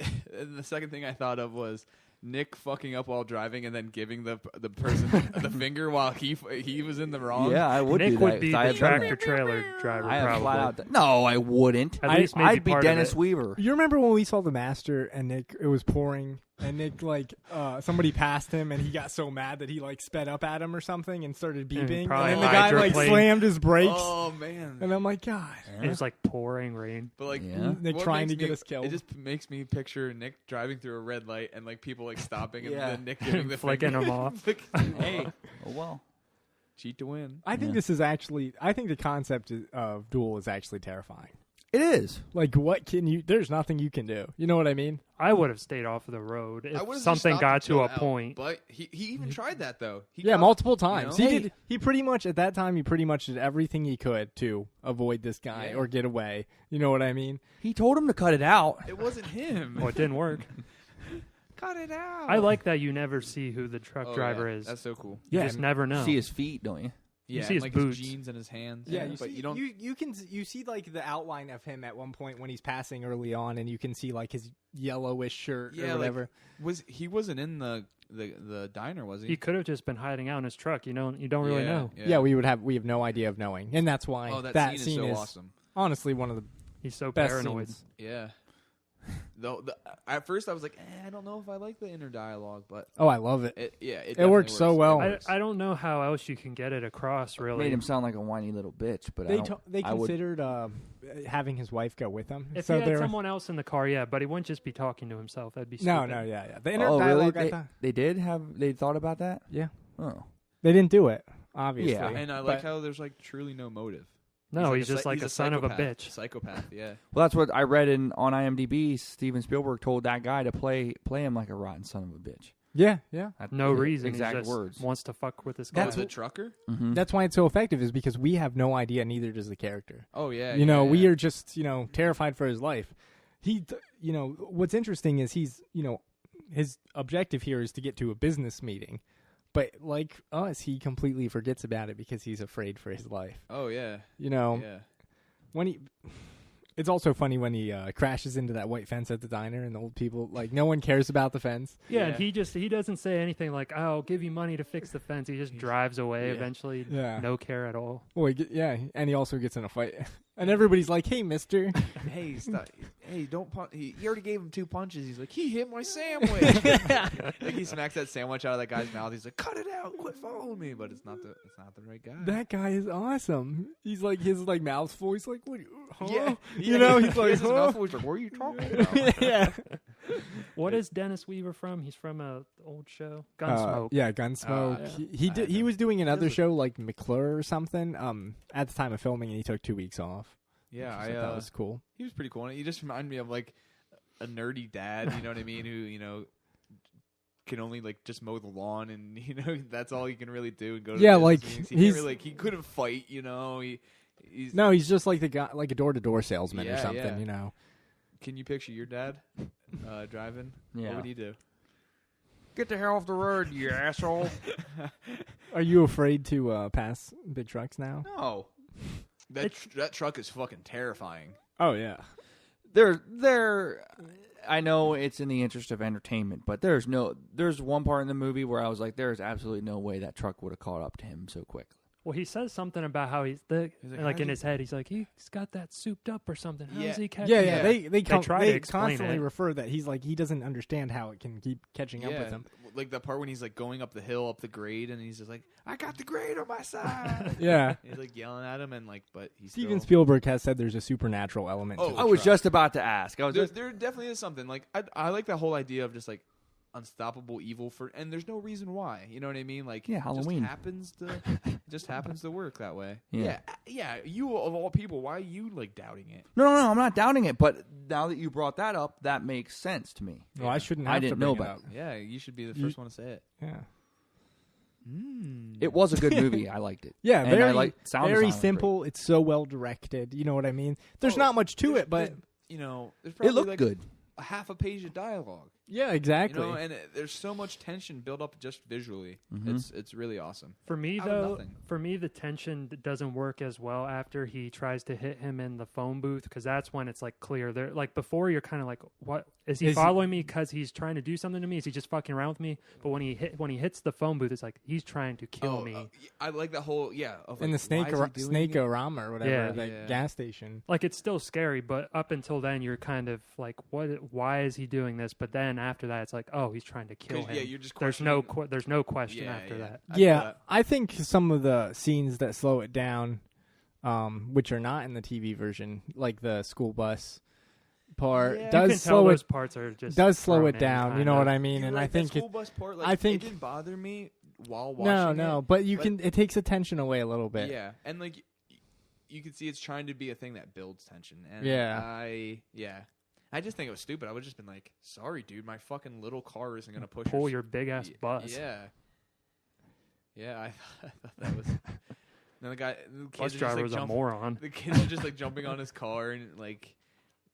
the second thing I thought of was Nick fucking up while driving and then giving the person the finger while he was in the wrong. yeah, I would Nick do would that. be I the have done tractor that. trailer driver, I have probably. flat out. No, I wouldn't. At least maybe I'd be part of Dennis it. Weaver. You remember when we saw The Master and Nick? It was pouring, and Nick somebody passed him, and he got so mad that he sped up at him or something and started beeping, and probably then the guy hydroplane. slammed his brakes, Oh man. and I'm like, God, It was like pouring rain. But like Yeah. Nick what trying makes to get me- us killed. It just makes me picture Nick driving through a red light and people stopping and Yeah. then Nick giving the Flicking finger. him off. Hey, oh well. Cheat to win. I think Yeah. this is actually. I think the concept of Duel is actually terrifying. It is. Like, what can you? There's nothing you can do. You know what I mean? I would have stayed off of the road I if would've just something stopped got and to chilled a out, point. But he even tried that though. He Yeah, got- multiple times. you know? He Hey. did. He pretty much at that time. He pretty much did everything he could to avoid this guy Yeah. or get away. You know what I mean? He told him to cut it out. It wasn't him. Well, it didn't work. Cut it out. I like that you never see who the truck Oh, driver yeah. is. That's so cool. You Yeah, just never know. See his feet, don't you? Yeah, see his like boots. his jeans and his hands. Yeah, but you don't. You can see the outline of him at one point when he's passing early on, and you can see his yellowish shirt Yeah, or whatever. he wasn't in the diner, was he? He could have just been hiding out in his truck. You don't really know. Yeah, we have no idea of knowing, and that's why Oh, that scene is so is awesome. honestly one of the He's so best paranoid. scenes. Yeah. At first I was like, I don't know if I like the inner dialogue, but Oh, I love it. it It works so well. I don't know how else you can get it across, really. Made him sound like a whiny little bitch, but They I would. considered having his wife go with him. If so he had they're someone else in the car, yeah, but he wouldn't just be talking to himself. That'd be no, stupid. yeah. The inner Oh, really? dialogue, I thought, They did have. They thought about that. yeah, Oh, they didn't do it. Obviously, Yeah. And I like how there's truly no motive. No, he's just psy- like a son of a psychopath. bitch. Psychopath, yeah. well, that's what I read on IMDb. Steven Spielberg told that guy to play him like a rotten son of a bitch. yeah. That's No his reason. Exact he just words. wants to fuck with this Oh, guy. That's the trucker? Mm-hmm. That's why it's so effective, is because we have no idea, neither does the character. Oh yeah. We yeah. are just terrified for his life. what's interesting is he's, his objective here is to get to a business meeting. But like us, he completely forgets about it because he's afraid for his life. Oh, yeah. Yeah. It's also funny when he crashes into that white fence at the diner and the old people, like, no one cares about the fence. Yeah, and he doesn't say anything like, "Oh, I'll give you money to fix the fence." He just drives away eventually. Yeah. No care at all. Well, and he also gets in a fight. And everybody's like, "Hey, mister." Hey, stop. Hey, don't punch. He already gave him 2 punches. He's like, he hit my sandwich. Like he smacks that sandwich out of that guy's mouth. He's like, cut it out. Quit following me. But it's not the right guy. That guy is awesome. He's like, his like mouth's full. He's like, what? Huh? Yeah. He's like, his huh? mouth full. He's like, what are you talking about? Yeah. What is Dennis Weaver from? He's from a old show, Gunsmoke. Yeah, Gunsmoke. He was doing another show like McClure or something. At the time of filming, and he took 2 weeks off. Yeah, I thought that was cool. He was pretty cool. And he just reminded me of like a nerdy dad. You know what I mean? Who can only like just mow the lawn, and that's all he can really do. And go to like he couldn't fight. He's just like the guy, like a door-to-door salesman or something. Yeah. Can you picture your dad driving? Yeah. What would he do? Get the hell off the road, you asshole. Are you afraid to pass big trucks now? No. That truck is fucking terrifying. Oh yeah. I know it's in the interest of entertainment, but there's one part in the movie where I was like, there's absolutely no way that truck would have caught up to him so quick. Well, he says something about how he's like in his head, he's like, he's got that souped up or something. How does he catch it? Yeah. They constantly it. refer that he's like, he doesn't understand how it can keep catching up with him. Like the part when he's like going up the hill, up the grade, and he's just like, I got the grade on my side. Yeah. He's like yelling at him, and like, but he's Steven Spielberg has said there's a supernatural element to the I was truck. just about to ask. There definitely is something. Like I like that whole idea of just like unstoppable evil and there's no reason why. You know what I mean? Like Halloween just happens to work that way. Yeah. You of all people, why are you like doubting it? No, I'm not doubting it. But now that you brought that up, that makes sense to me. Well, I shouldn't. I didn't know about it. Yeah, you should be the first one to say it. Yeah. It was a good movie. I liked it. Yeah, and very simple. It's so well directed. You know what I mean? There's not much to it, but there's probably it looked good. A half a page of dialogue. Yeah, exactly. And there's so much tension built up just visually. Mm-hmm. It's really awesome. For me, the tension doesn't work as well after he tries to hit him in the phone booth, because that's when it's like clear. There, like before, you're kind of like, "What is he following me? Because he's trying to do something to me? Is he just fucking around with me?" But when he hits the phone booth, it's like he's trying to kill me. I like that whole Of in the Snake-O-Rama or whatever, gas station. Like it's still scary, but up until then, you're kind of like, "What? Why is he doing this?" But then after that, it's like, "Oh, he's trying to kill him." Yeah, you're just there's no question after that. I think some of the scenes that slow it down, which are not in the TV version, like the school bus part, does slow it down. You know what I mean? You're and right, I think school bus part, it didn't bother me while watching. No, but it takes attention away a little bit. Yeah, and like you can see it's trying to be a thing that builds tension. And I just think it was stupid. I would have just been like, sorry, dude, my fucking little car isn't going to pull your big ass bus. Yeah, I thought that was. Then the bus driver was a moron. The kids are just like jumping on his car and like.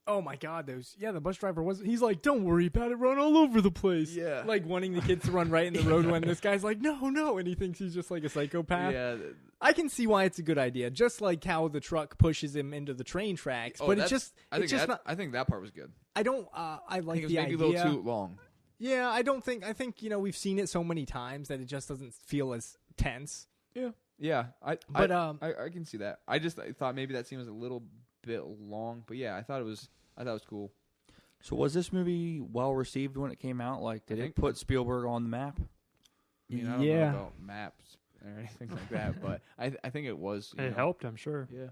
Oh my God, the bus driver he's like, don't worry about it, run all over the place. Yeah. Like wanting the kids to run right in the road when this guy's like, no, and he thinks he's just like a psychopath. Yeah. I can see why it's a good idea, just like how the truck pushes him into the train tracks, but I think that part was good. I don't, I like it was the maybe idea. a little too long. Yeah, I think, we've seen it so many times that it just doesn't feel as tense. Yeah. I can see that. I thought maybe that scene was a little bit long, but yeah, I thought it was cool. So was this movie well received when it came out? Like, did it put Spielberg on the map? I mean, I don't know about maps or anything like that, but I think it was. It helped, I'm sure. Yeah.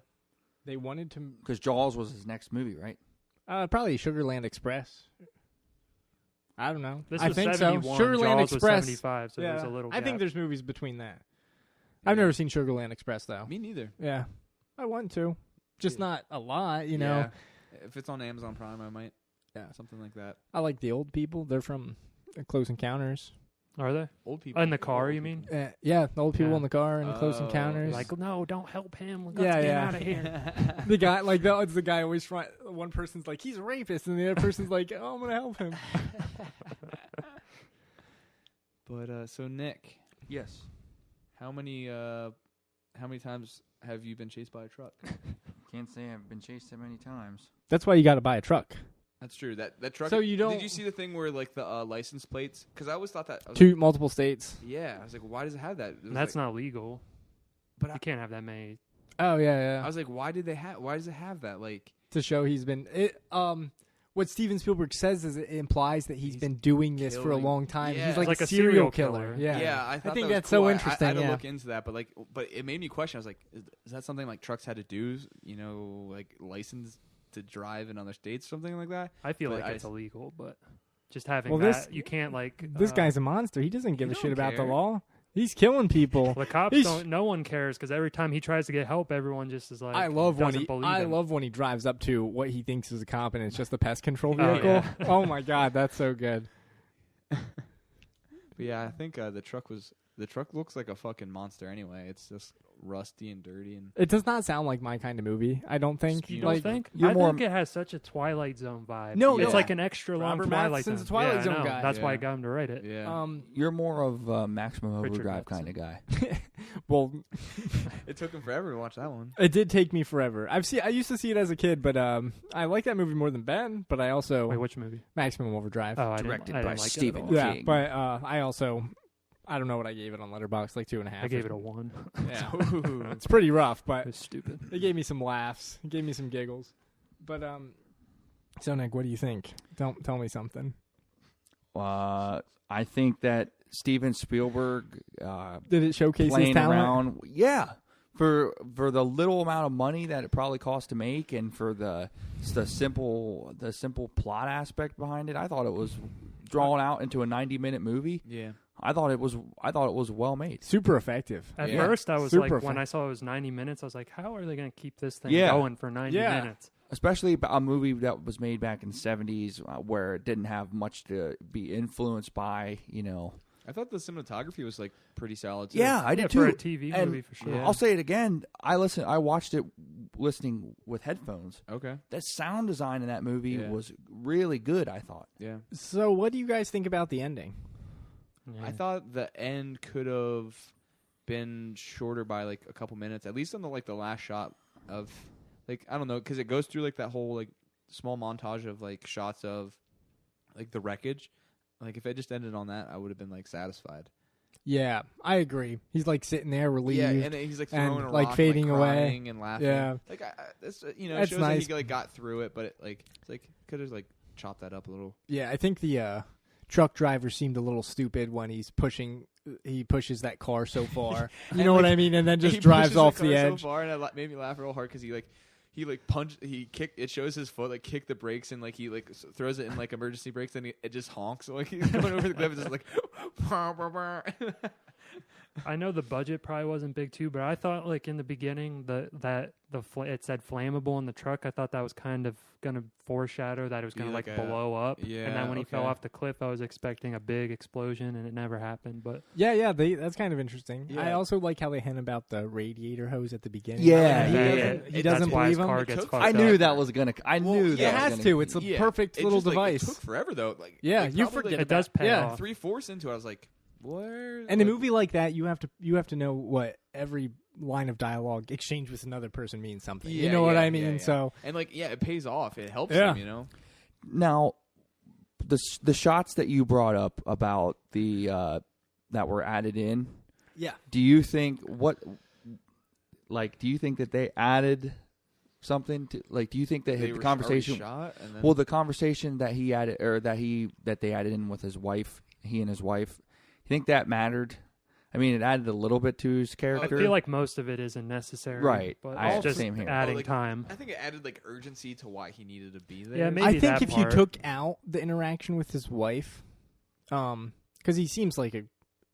They wanted to... Because Jaws was his next movie, right? Probably Sugarland Express. I don't know. This I was think 71. So. Sugarland Jaws Express. Was 75, so there's a little gap. I think there's movies between that. I've never seen Sugarland Express, though. Me neither. Yeah. I want to. Just not a lot, you know. If it's on Amazon Prime, I might. Yeah. Something like that. I like the old people. They're from Close Encounters. Are they? Old people In the car, old you people. mean? Yeah, the old people Yeah. in the car and Close Oh, Encounters. Like, no, don't help him. Let's Yeah, get yeah. him out of here. The guy, like, it's the guy always trying. One person's like, he's a rapist, and the other person's like, oh, I'm gonna help him. But so Nick, Yes. how many times have you been chased by a truck? Can't say I've been chased that many times. That's why you got to buy a truck. That's true. That truck. So you don't- Did you see the thing where like the license plates? Because I always thought that. I was To multiple states. like, yeah, I was like, why does it have that? It was That's like, not legal. But You can't have that many. Oh yeah, I was like, why does it have that? Like, to show he's been. What Steven Spielberg says is it implies that he's been doing this for a killing- long time. Yeah. He's like, Like a a serial serial killer. killer. Yeah, I thought think that was that's so cool. interesting. I had to yeah. look into that, but it made me question. I was like, is that something like trucks had to do? You know, like license to drive in other states, something like that. I feel But like I- it's illegal, but just having Well, that, this- you can't like. This guy's a monster. He doesn't give you a shit don't about the care. law. He's killing people. The cops He's- don't. No one cares because every time he tries to get help, everyone just is like, I love when doesn't he. believe I him. love when he drives up to what he thinks is a cop, and it's just a pest control Oh, vehicle. yeah. Oh my god, that's so good. But yeah, I think the truck looks like a fucking monster anyway. It's just rusty and dirty and It does not sound like my kind of movie. I don't think. You You don't don't think? you're I more- think it has such a Twilight Zone vibe. No, it's yeah. like an extra long Robert Twilight Matheson's Zone. a Twilight yeah, I Zone know. guy. That's why I Yeah. got him to write it. yeah. You're more of a Maximum Richard Overdrive Matheson. kind of guy. Well, It took him forever to watch that one. it did take me forever. I used to see it as a kid, but I like that movie more than Ben. But I also Wait, which movie? Maximum Overdrive. Oh, Directed I by didn't like Steven It at all. yeah, King. but I also I don't know what I gave it on Letterboxd, like 2.5. I gave it a 1. Yeah, it's pretty rough, It but was stupid. it gave me some laughs. It gave me some giggles. But so Nick, what do you think? Don't tell me something. I think that Steven Spielberg Did it showcate his playing talent? around, yeah, for the little amount of money that it probably cost to make, and for the simple plot aspect behind it, I thought it was drawn out into a 90-minute movie. Yeah. I thought it was well made. Super effective. At Yeah. first, I was Super like, when fun. I saw it was 90 minutes, I was like, how are they going to keep this thing Yeah. going for 90 Yeah. minutes? Especially a movie that was made back in the 70s where it didn't have much to be influenced by, you know. I thought the cinematography was like pretty solid too. Yeah, I did for a too. TV And movie, for sure. Yeah. I'll say it again. I watched it listening with headphones. Okay. The sound design in that movie Yeah. was really good, I thought. Yeah. So, what do you guys think about the ending? Yeah. I thought the end could have been shorter by like a couple minutes, at least on the last shot of like, I don't know, because it goes through like that whole like small montage of like shots of like the wreckage. Like if it just ended on that, I would have been like satisfied. Yeah, I agree. He's like sitting there relieved. Yeah, and then he's like throwing and, a like, rock, fading like, away. crying and laughing. Yeah. Like that's it That's shows nice. that he like got through it, but it's like could have like chopped that up a little. Yeah, I think the truck driver seemed a little stupid when he pushes that car so far. You And, know what like, I mean? And then just He drives pushes off car the edge. so far, and it made me laugh real hard because he punched, he kicked. It shows his foot like kick the brakes and like he like throws it in like emergency brakes, and it just honks. So like he's going over the cliff, it's just like. I know the budget probably wasn't big too, but I thought like in the beginning it said flammable in the truck. I thought that was kind of gonna foreshadow that it was Be gonna like like a- blow up. yeah, And then when he fell okay. off the cliff, I was expecting a big explosion, and it never happened. But Yeah, that's kind of interesting. Yeah. I also like how they hint about the radiator hose at the beginning. Yeah, he yeah, doesn't, yeah. he That's doesn't why his believe him. car It gets took fucked I up. knew that was gonna. I Well, knew yeah, It that has was to. gonna It's a be- Yeah. perfect It little just, like, device. It took forever though. Like Yeah, like, you probably, forget like, it does pay Yeah. off. 3/4 into it, I was like, where? And a like, movie like that, you have to know what every line of dialogue exchange with another person means something. You Yeah, know what yeah, I mean? yeah, yeah. So and like it pays off. It helps Yeah. him, you know. Now, the shots that you brought up about the that were added in. yeah, Do you think do you think that they added something to do you think that They the were conversation already shot, and then, well the conversation that he added or that they added in with his wife, he and his wife, you think that mattered? I mean, it added a little bit to his I character. feel like most of it isn't necessary. Right. But I- it's just same here. adding like, time. I think it added like urgency to why he needed to be there. Yeah, maybe I think that if you part. took out the interaction with his wife, because he seems like a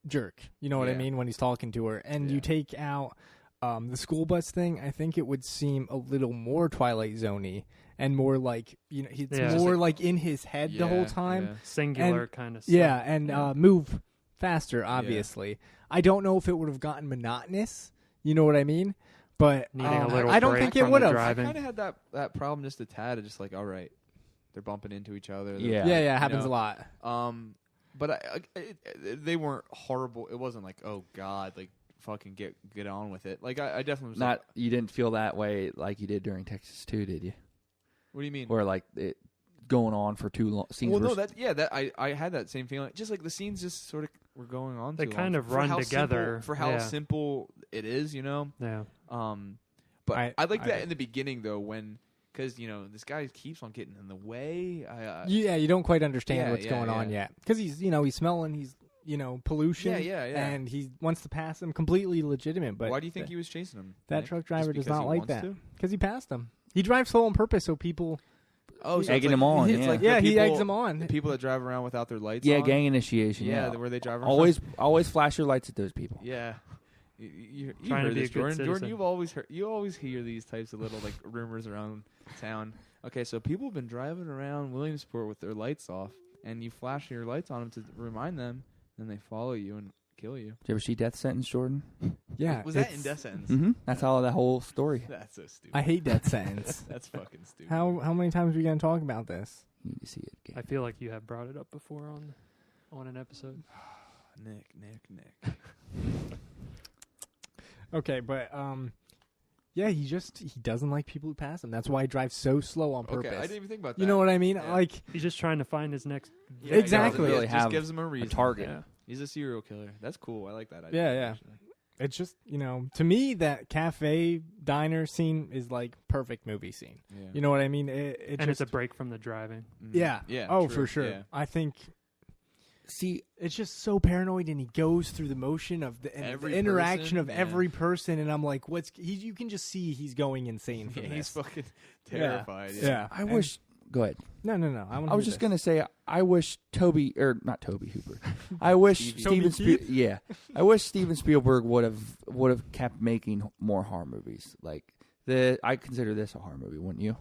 jerk, you know what I Yeah. mean, when he's talking to her, and you Yeah. take out the school bus thing, I think it would seem a little more Twilight Zone-y and more like, you know, it's Yeah. more Just like in his head the whole time. yeah. Singular kind of stuff. Yeah, and move faster, obviously. I don't know if it would have gotten monotonous. You know what I mean? But Needing a little I don't break think it from would the have. driving. I kind of had that problem just a tad. Just like, all right, they're bumping into each other. Yeah. Yeah, it happens know. a lot. But they weren't horrible. It wasn't like, oh God, like fucking get on with it. Like I definitely was Not like, you didn't feel that way like you did during Texas 2, did you? what do you mean? Where like it going on for too long. Scenes Well, were no, I had that same feeling. Just like the scenes just sort of were going on. They too kind long. of For run how together. for how Yeah. simple it is, you know. Yeah. But I like that I- in the beginning though, because this guy keeps on getting in the way. Yeah, you don't quite understand Yeah, what's yeah, going on yeah. yet. Because he's smelling, he's, pollution. Yeah. And he wants to pass him, completely legitimate. But Why do you think he was chasing him? that Nick? truck Just driver does because not he like wants that? to? Because he passed him. He drives slow on purpose so people... Oh, so Egging it's him like, on, It's yeah. like Yeah, the he people, eggs him on. The people that drive around without their lights. Yeah, on? gang initiation. Yeah, Yeah, where they drive around. always flash your lights at those people. Yeah. You Trying to heard be this, a good Jordan. citizen. You always hear these types of little like rumors around town. Okay, so people have been driving around Williamsport with their lights off, and you flash your lights on them to remind them, then they follow you and kill you. Did you ever see Death Sentence, Jordan? Yeah. Was that in it's- Death Sentence? Mm-hmm. That's how that whole story. That's so stupid. I hate Death Sentence. That's fucking stupid. How many times are we going to talk about this? You need to see it. Gang. I feel like you have brought it up before on an episode. Nick. Okay, but yeah, he doesn't like people who pass him. That's why he drives so slow on purpose. Okay, I didn't even think about that. You know what I mean? Yeah. Like, He's just trying to find his next. Yeah, Exactly. Really Really just have gives him a reason. target. Yeah. He's a serial killer. That's cool. I like that idea. Yeah. actually. it's just, to me, that cafe diner scene is like perfect movie scene. Yeah. You know what I mean? It And just, it's a break from the driving. Mhm. yeah. Yeah. Oh, true. for sure. Yeah. I think See, it's just so paranoid, and he goes through the motion of the Every interaction person, of yeah. every person, and I'm like, you can just see he's going insane from Yeah, this. he's fucking Yeah. terrified. Yeah. I wish. Go ahead. No. I was just gonna say, I wish not Tobe Hooper. I wish Toby Steven. I wish Steven Spielberg would have kept making more horror movies. Like I consider this a horror movie, wouldn't you?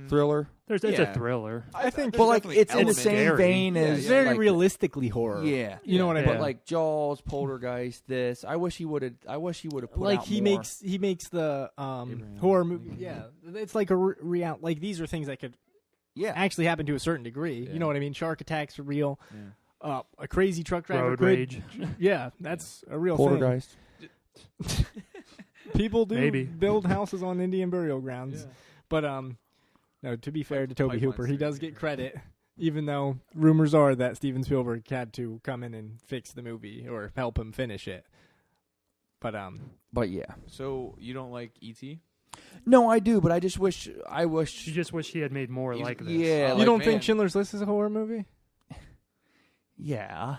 Thriller. It's Yeah. a thriller. I think, But like definitely it's in the elements. same Scary. vein Yeah, as yeah. very like, realistically horror. Yeah, You know what I Yeah. mean? But like Jaws, Poltergeist, this. I wish he would have put Like out he more. makes the Abraham horror movie. Lincoln. Yeah, it's like a real. Like these are things that could Yeah. actually happen to a certain degree. Yeah. You know what I mean? Shark attacks are real. Yeah. A crazy truck driver Road could. rage. Yeah, that's a real thing. Poltergeist. People do Maybe. build houses on Indian burial grounds. Yeah. But no. To be fair to Tobe pipeline Hooper, he does street. get credit, even though rumors are that Steven Spielberg had to come in and fix the movie or help him finish it. But yeah. So you don't like E.T.? No, I do, but I wish. You just wish he had made more He's- like this. Yeah. Oh, you like, don't man. think Schindler's List is a horror movie? Yeah.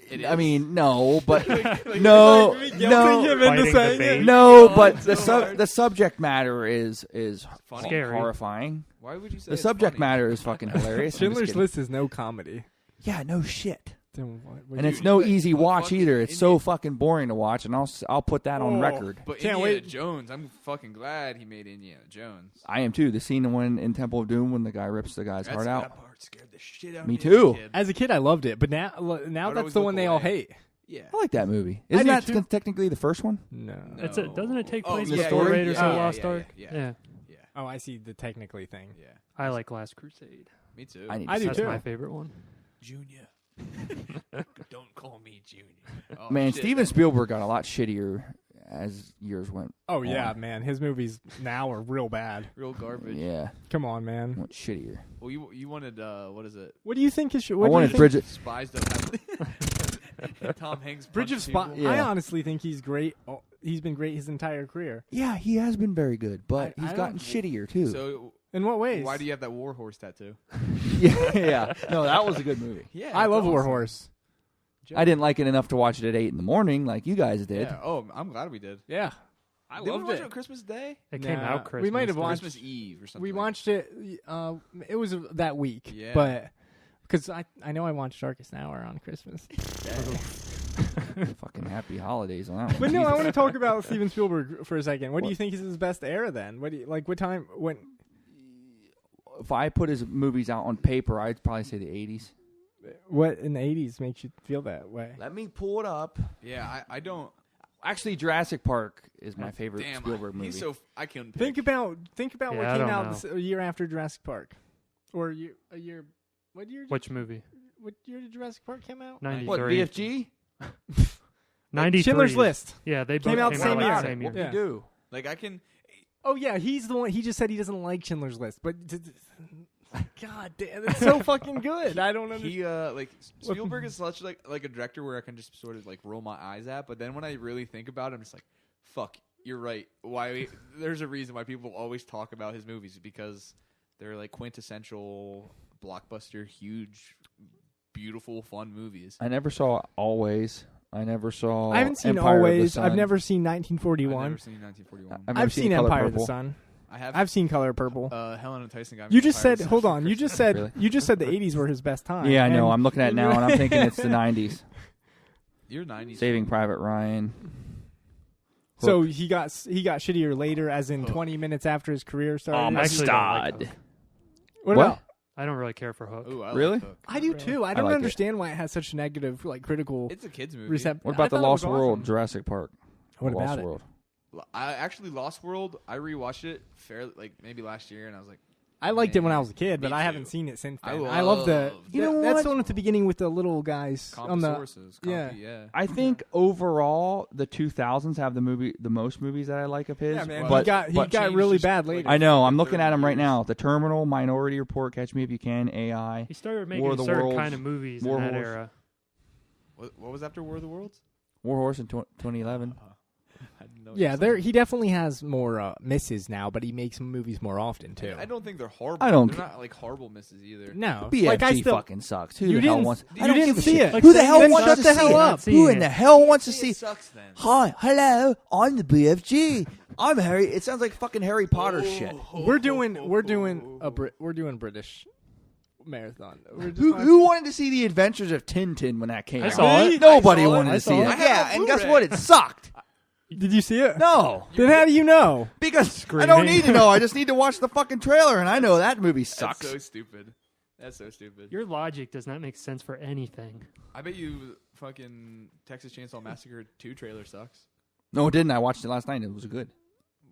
It I is. mean, no, but Like, no, like, no, guilting him into Fighting saying debate. it? no. Oh, But it's the so hard. the subject matter is Funny. Scary. horrifying. Why would you say The it's subject funny? matter is fucking hilarious. I'm just Schindler's kidding. List is no comedy. Yeah, no shit. Then what And you- it's no like, easy watch fucking either. It's so fucking boring to watch, and I'll put that on Oh. record. But Can't Indiana wait. Jones, I'm fucking glad he made Indiana Jones. I am too. The scene when in Temple of Doom when the guy rips the guy's heart out. That part scared the shit out Me of me as a too. kid. As a kid, I loved it, but now would that's always the look one they all away. hate. Yeah. I like that movie. I Isn't do that too. technically the first one? No. Doesn't it take Oh, place yeah, before yeah, Raiders yeah, of the yeah, Lost yeah, Ark? yeah. Yeah. Oh, I see the technically thing. Yeah. I like Last Crusade. Me too. I need I to do see That's too. my favorite one. Junior. Don't call me Junior. Oh, Man, shit. Steven Spielberg got a lot shittier as years went. Oh yeah, on. man, his movies now are real bad. Real garbage. Yeah, Come on, man. went shittier. Well, you wanted what is it? What do you think is? I What do you wanted think? Bridget. Spies don't have Tom Hanks. Bridge of punch Spies. people. I Yeah. honestly think he's great. Oh, he's been great his entire career. Yeah, he has been very good, but I he's don't- gotten shittier too. So In what ways? why do you have that war horse tattoo? yeah. No, that was a good movie. Yeah, I love it's War awesome. Horse. I didn't like it enough to watch it at 8 a.m. like you guys did. Yeah. Oh, I'm glad we did. Yeah, I Did we loved watch it it? on Christmas Day. It came Nah, out Christmas. we might have Day. watched- Christmas Eve or something. we watched it. It was that week. Yeah. But because I know I watched Darkest Hour on Christmas. Fucking happy holidays on that one. But no, I Jesus. want to talk about Steven Spielberg for a second. What do you think is his best era then? What do you, like? What time? When? If I put his movies out on paper, I'd probably say the 80s. What in the 80s makes you feel that way? Let me pull it up. Yeah, I don't. Actually, Jurassic Park is my favorite Damn, Spielberg movie. He's so I can't Think about Yeah, what I came don't out know. a year after Jurassic Park, or a year. What year? Which movie? What year did Jurassic Park came out? 93. What, BFG? 93. Schindler's List. Yeah, they Came both out came same out like year. the same year. What Yeah. we do? like I can. Oh yeah, he's the one. He just said he doesn't like Schindler's List, but God damn, it's so fucking good. I don't understand. He like Spielberg is such like a director where I can just sort of like roll my eyes at, but then when I really think about it, I'm just like, fuck, you're right. There's a reason why people always talk about his movies because they're like quintessential blockbuster, huge, beautiful, fun movies. I never saw Always. I never saw. I haven't seen Empire of the Always. I've Sun. never seen I've 1941. never seen 1941. I've never I've seen Color Empire of the Purple. Sun. I have. I've seen Color Purple. Helen and Tyson got me. You just Empire of said, the hold Sun on. for You Christmas. just said Really? you just said the 80s were his best time. Yeah, I know. And- I'm looking at it now, and I'm thinking it's the 90s. You're 90s. Saving Private Ryan. So he got shittier later, as in Hook. 20 minutes after his career started. I actually don't like Amistad. Hook. What What? about? I don't really care for Hook. Ooh, I Really? Like Hook. I do too. I don't like it. understand why it has such negative, like critical It's a kids movie. reception. What about The Lost World, Jurassic Park? What Lost about it? World. I actually Lost World. I rewatched it fairly like maybe last year, and I was like, I liked it when I Man, was a kid, but me I haven't too. seen it since I then. I love the. loved You know That's what? the one at the beginning with the little guys on the. Sources. Yeah. I think overall the 2000s have the most movies that I like of his. Yeah, man. But he got changed really just, bad like, later. I know. I'm 30 looking at him right years. now. The Terminal, Minority Report, Catch Me If You Can, AI. He started making War of the certain Worlds, kind of movies War in that Horse. era. What was after War of the Worlds? War Horse in 2011. I didn't know what Yeah, you there said. he definitely has more misses now, but he makes movies more often too. I don't think they're horrible. I don't They're ca- not like horrible misses either. No, BFG like I still. fucking sucks. Who You the hell didn't- wants? you I don't didn't give a see shit. it. Like Who the saying hell then wants shut to the see hell it? up. Who in the hell wants to It see? sucks then. Hi, hello, I'm the BFG. I'm Harry. It sounds like fucking Harry Potter shit. We're doing British marathon. We're just Who wanted to see the Adventures of Tintin when that came I out? saw it. Nobody I saw it. wanted I to saw see it. it. I have Yeah, a and guess Blu-ray. what? It sucked. Did you see it? No, Then how do you know? because I don't Screaming. need to know. I just need to watch the fucking trailer, and I know that movie sucks. That's so stupid. That's so stupid. Your logic does not make sense for anything. I bet you fucking Texas Chainsaw Massacre 2 trailer sucks. No, it didn't. I watched it last night. It was good.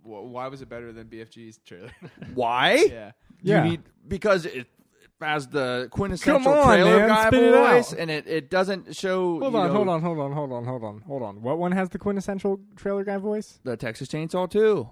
Why was it better than BFG's trailer? Why? Yeah. Yeah. Because it has the quintessential Come on, trailer man, guy spit it voice, out. and it doesn't show. Hold on. What one has the quintessential trailer guy voice? The Texas Chainsaw 2.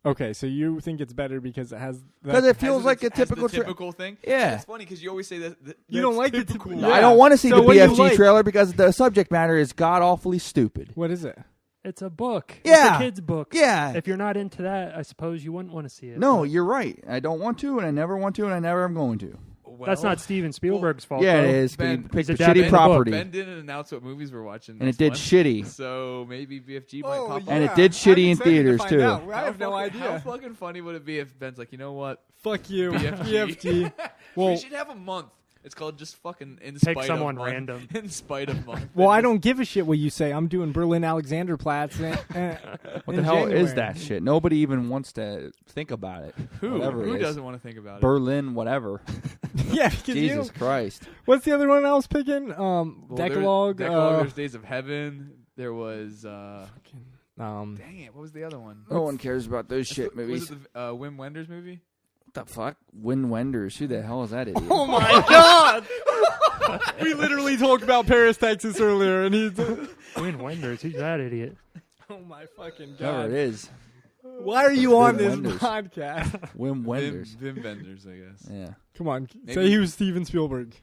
Okay, so you think it's better because it has Because that, it feels like a Has the typical typical thing. Yeah. It's funny because you always say that. You don't like the typical. typical- I don't want to see So the what do you BFG like? trailer because the subject matter is god awfully stupid. What is it? It's a book. Yeah. It's a kid's book. Yeah. If you're not into that, I suppose you wouldn't want to see it. No, but you're right. I don't want to, and I never want to, and I never am going to. Well, that's not Steven Spielberg's fault. Yeah, though. it is. But Ben, he picked he's a adapting shitty the book. property, Ben didn't announce what movies we're watching, and it next did month, shitty. So maybe BFG Oh, might pop up. And it did shitty in theaters, too. I have no How idea. fucking funny would it be if Ben's like, you know what? Fuck you, BFG. BFG. Well, We should have a month. It's called just fucking in Pick spite someone of month. random. In spite of month. well, I don't give a shit what you say. I'm doing Berlin Alexanderplatz. What the hell is that shit? Nobody even wants to think about it. Who? Whatever it Who is. doesn't want to think about it? Berlin, whatever. Yeah, because Jesus Christ. What's the other one I was picking? Well, Decalogue. There's Days of Heaven. There was. Um, Dang it! What was the other one? No one cares about those shit Was movies. it the Wim Wenders movie? What the fuck? Win Wenders. Who the hell is that idiot? oh my god! We literally talked about Paris, Texas earlier, and he's. Win Wenders. Who's that idiot? Oh my fucking Whoever god! it is. Why are you on Wim this Wenders. podcast? Wim Wenders. Wim Wenders, I guess. Yeah. Come on, Maybe- say he was Steven Spielberg.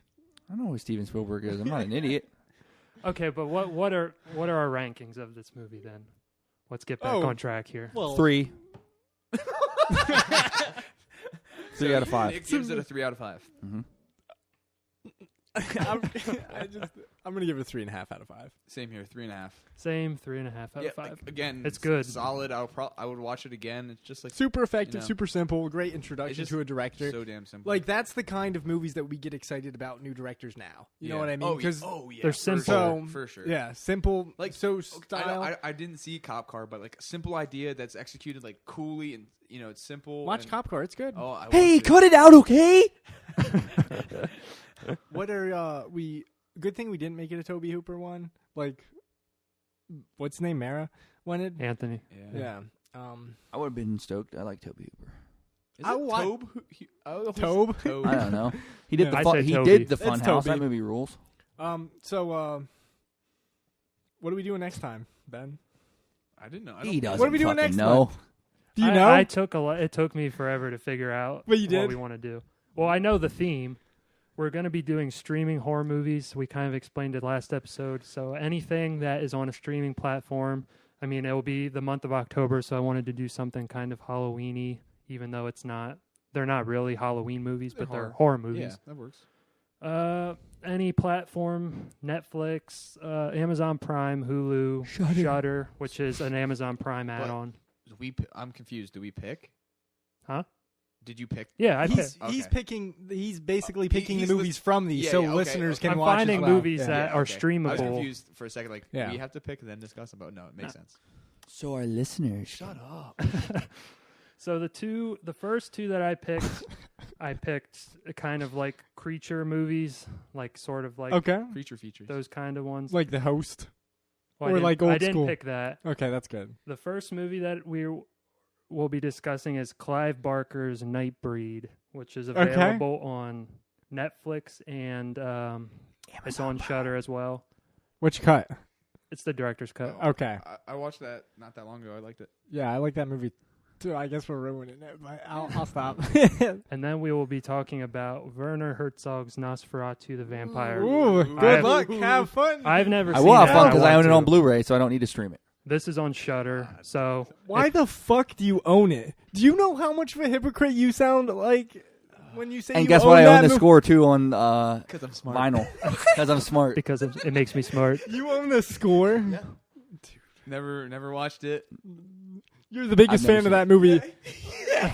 I know who Steven Spielberg is. I'm not an idiot. Okay, but what are our rankings of this movie then? Let's get back Oh. on track here. Well, 3. 3 So out of 5. Nick gives it a 3 out of 5. Mm-hmm. I'm gonna give it a 3.5 out of 5. Same here, 3.5. Same 3.5 out of 5. like, again, It's good. solid. I would watch it again. It's just like Super effective, You know. super simple, great introduction It's just to a director. so damn simple. Like that's the kind of movies that we get excited about new directors now. You know what I mean? Oh, yeah. Because they're for simple. sure, for sure. yeah, simple, Like, so Okay, style. I didn't see Cop Car, but like a simple idea that's executed like coolly and it's simple. Watch and, Cop Car, it's good. Oh, I Hey, watched it. cut it out, okay? What are we? Good thing we didn't make it a Tobe Hooper one. Like, what's his name? Marra wanted. Anthony. Yeah. I would have been stoked. I like Tobe Hooper. Is I it wa- Tobe? Tobe? I don't know. He did the I'd say he Tobe. did the It's Funhouse. Tobe. That movie rules. So, what are we doing next time, Ben? I didn't know. He doesn't What are we doing fucking next know. month? Do you know? I took a lot. It took me forever to figure out But you did? what we want to do. Well, I know the theme. We're going to be doing streaming horror movies. We kind of explained it last episode. So anything that is on a streaming platform. I mean, it will be the month of October, so I wanted to do something kind of Halloween-y, even though it's not. They're not really Halloween movies, but they're horror movies. Yeah, that works. Any platform, Netflix, Amazon Prime, Hulu, Shudder, which is an Amazon Prime add-on. I'm confused. Do we pick? Huh? Did you pick? Yeah, I picked. He's Okay. picking. He's basically picking he's the movies from these, Yeah, so yeah, okay, listeners okay. can I'm watch. finding as well. movies Yeah. that are I was streamable. confused for a second. Like, Yeah. we have to pick and then discuss about. No, it makes sense. So our listeners. Shut up. So the first two that I picked kind of like creature movies, like sort of like Okay, Creature features. those kind of ones. like The Host. Well, or I didn't- like old I didn't school. pick that. Okay, that's good. The first movie that we will be discussing is Clive Barker's Nightbreed, which is available on Netflix and it's on Shudder as well. Which cut? It's the director's cut. Okay. I watched that not that long ago. I liked it. Yeah, I like that movie too. I guess we're ruining it, but I'll stop. And then we will be talking about Werner Herzog's Nosferatu the Vampire. Ooh, good luck. Have fun. I've never I seen will have that. fun because I want own it to. on Blu-ray, so I don't need to stream it. This is on Shudder, so Why the fuck do you own it? Do you know how much of a hypocrite you sound like when you say And you guess own what? I that own the movie? score too on Because I'm smart. vinyl. Because I'm smart. because it makes me smart. You own the score? Yeah. Never watched it. You're the biggest I've never fan of that movie.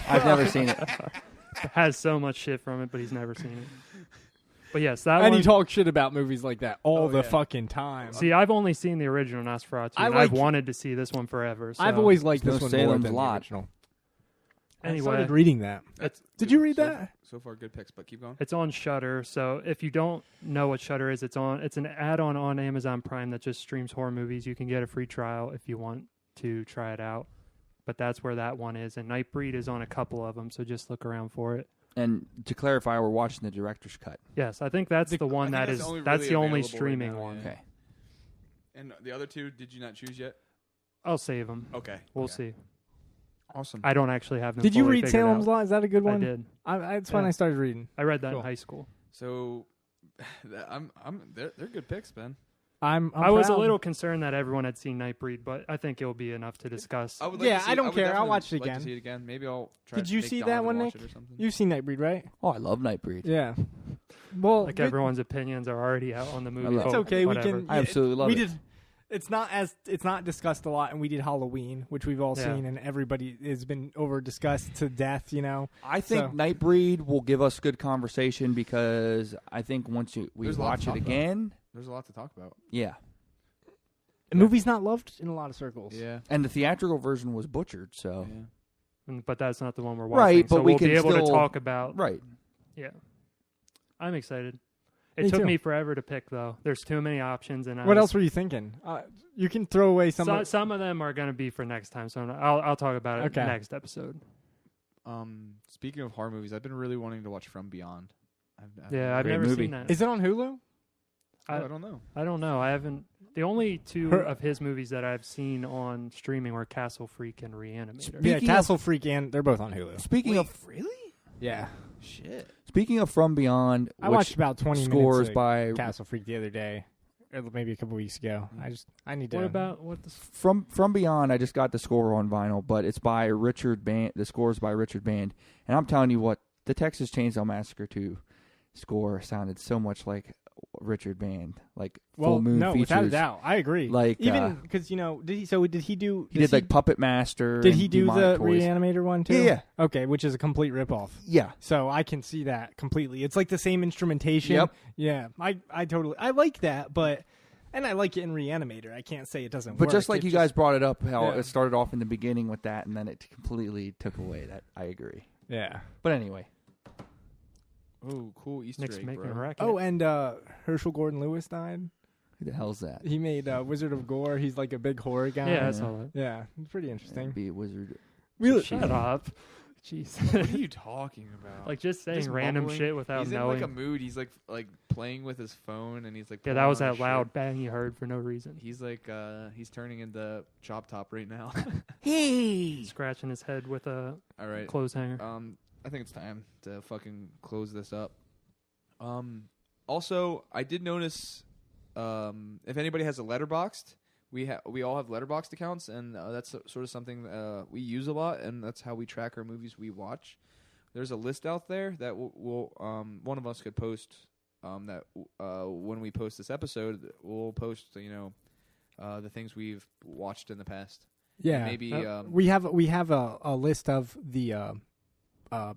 I've never seen it. Has so much shit from it, but he's never seen it. But yes, that And one. you talk shit about movies like that all the yeah. fucking time. See, I've only seen the original Nosferatu, I and like- I've wanted to see this one forever. So. I've always liked No this one Salem's more than the Lot. original. I Anyway, started reading that. That's Did good. you read So- that? So far, good picks, but keep going. it's on Shudder. So if you don't know what Shudder is, it's an add-on on Amazon Prime that just streams horror movies. You can get a free trial if you want to try it out. But that's where that one is. And Nightbreed is on a couple of them, so just look around for it. And to clarify, we're watching the director's cut. Yes, I think that's the one I that think is. only That's really the only available right streaming now, one. yeah. Okay. And the other two, did you not choose yet? I'll save them. Okay. We'll okay. see. Awesome. I don't actually have them. Did you fully read figured Salem's out. Lot? Is that a good one? I did. That's when Yeah. I started reading. I read that Cool. in high school. So, they're good picks, Ben. I'm I was a proud. little concerned that everyone had seen Nightbreed, but I think it'll be enough to discuss. I would Yeah, to see I don't would care. I'll definitely watch it like to again. see it again. Maybe I'll try. Did to you take see Don that to one, watch Nick? it or something. You've seen Nightbreed, right? Oh, I love Nightbreed. Yeah. Well, Like good- everyone's opinions are already out on the movie. love it's it. okay. Whatever. We can. I absolutely love we it. did. It's not discussed a lot, and we did Halloween, which we've all Yeah. seen, and everybody has been over discussed to death. You know. I think So- Nightbreed will give us good conversation because I think once we There's a lot watch to it talk about. again, There's a lot to talk about. yeah. The movie's not loved in a lot of circles. Yeah. And the theatrical version was butchered, so But that's not the one we're watching. Right, so but we we'll be can able to still- talk about. right. Yeah, I'm excited. It Me took too. me forever to pick, though. There's too many options, and What else were you thinking? You can throw away some. Some of them are going to be for next time, so I'll talk about it Okay. next episode. Speaking of horror movies, I've been really wanting to watch From Beyond. I've I've Great never movie. seen that. Is it on Hulu? I don't know. I don't know. I haven't. The only two Her- of his movies that I've seen on streaming were Castle Freak and Reanimator. Yeah, Speaking Castle Freak, and they're both on Hulu. Speaking of Yeah, speaking of From Beyond, I which watched about 20 scores minutes of by Castle Freak the other day, or maybe a couple weeks ago. I need to. What about what the? From Beyond, I just got the score on vinyl, but it's by Richard Band. The score is by Richard Band, and I'm telling you what, the Texas Chainsaw Massacre 2 score sounded so much like Richard Band, like Full Moon no, features. without a doubt, I agree. Like, even because did he? So did he do? He did like Puppet Master. Did and he do the Demonic Toys. Reanimator one too? Yeah. Okay, which is a complete ripoff. Yeah. So I can see that completely. It's like the same instrumentation. Yep. Yeah, I totally like that, but and I like it in Reanimator. I can't say it doesn't But work. just like It you guys brought it up, how Yeah. it started off in the beginning with that, and then it completely took away that. I agree. Yeah. But anyway, Oh, cool Easter Nick's egg, making bro. a racket. Oh, and Herschel Gordon Lewis died. Who the hell's that? He made Wizard of Gore. He's like a big horror guy. yeah, I saw that. Yeah, it's pretty interesting. Be a wizard. Really? Shut up. Jeez. What are you talking about? Like just saying Just random mumbling. shit without He's knowing. in like a mood. He's like playing with his phone, and he's like Yeah, that pulling was on that his loud shirt. bang you heard for no reason. He's like he's turning into Chop Top right now. Scratching his head with a All right. clothes hanger. I think it's time to fucking close this up. Also, I did notice if anybody has a Letterboxd, we all have Letterboxd accounts, and that's sort of something we use a lot, and that's how we track our movies we watch. There's a list out there that we'll one of us could post. That when we post this episode, we'll post the things we've watched in the past. Yeah, Maybe we have a list of the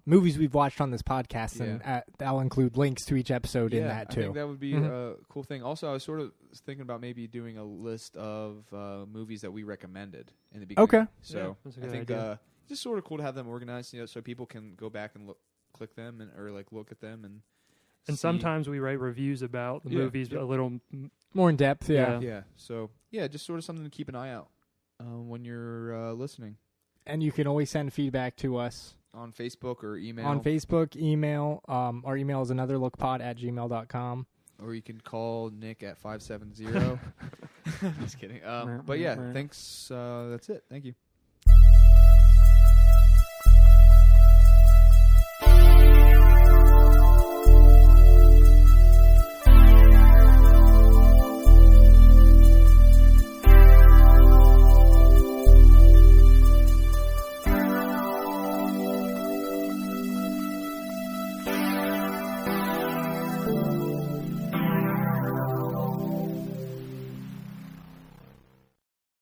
movies we've watched on this podcast, and that'll include links to each episode in that too. I think that would be a cool thing. Also, I was sort of thinking about maybe doing a list of movies that we recommended in the beginning. Okay. So that's a I good think idea. it's just sort of cool to have them organized, so people can go back and click them or like look at them and see. sometimes we write reviews about the movies a little. More in depth. Yeah. Yeah. So just sort of something to keep an eye out when you're listening. And you can always send feedback to us On Facebook or email. on Facebook, email. Our email is anotherlookpod@gmail.com. Or you can call Nick at 570. Just kidding. But yeah, thanks. That's it. Thank you.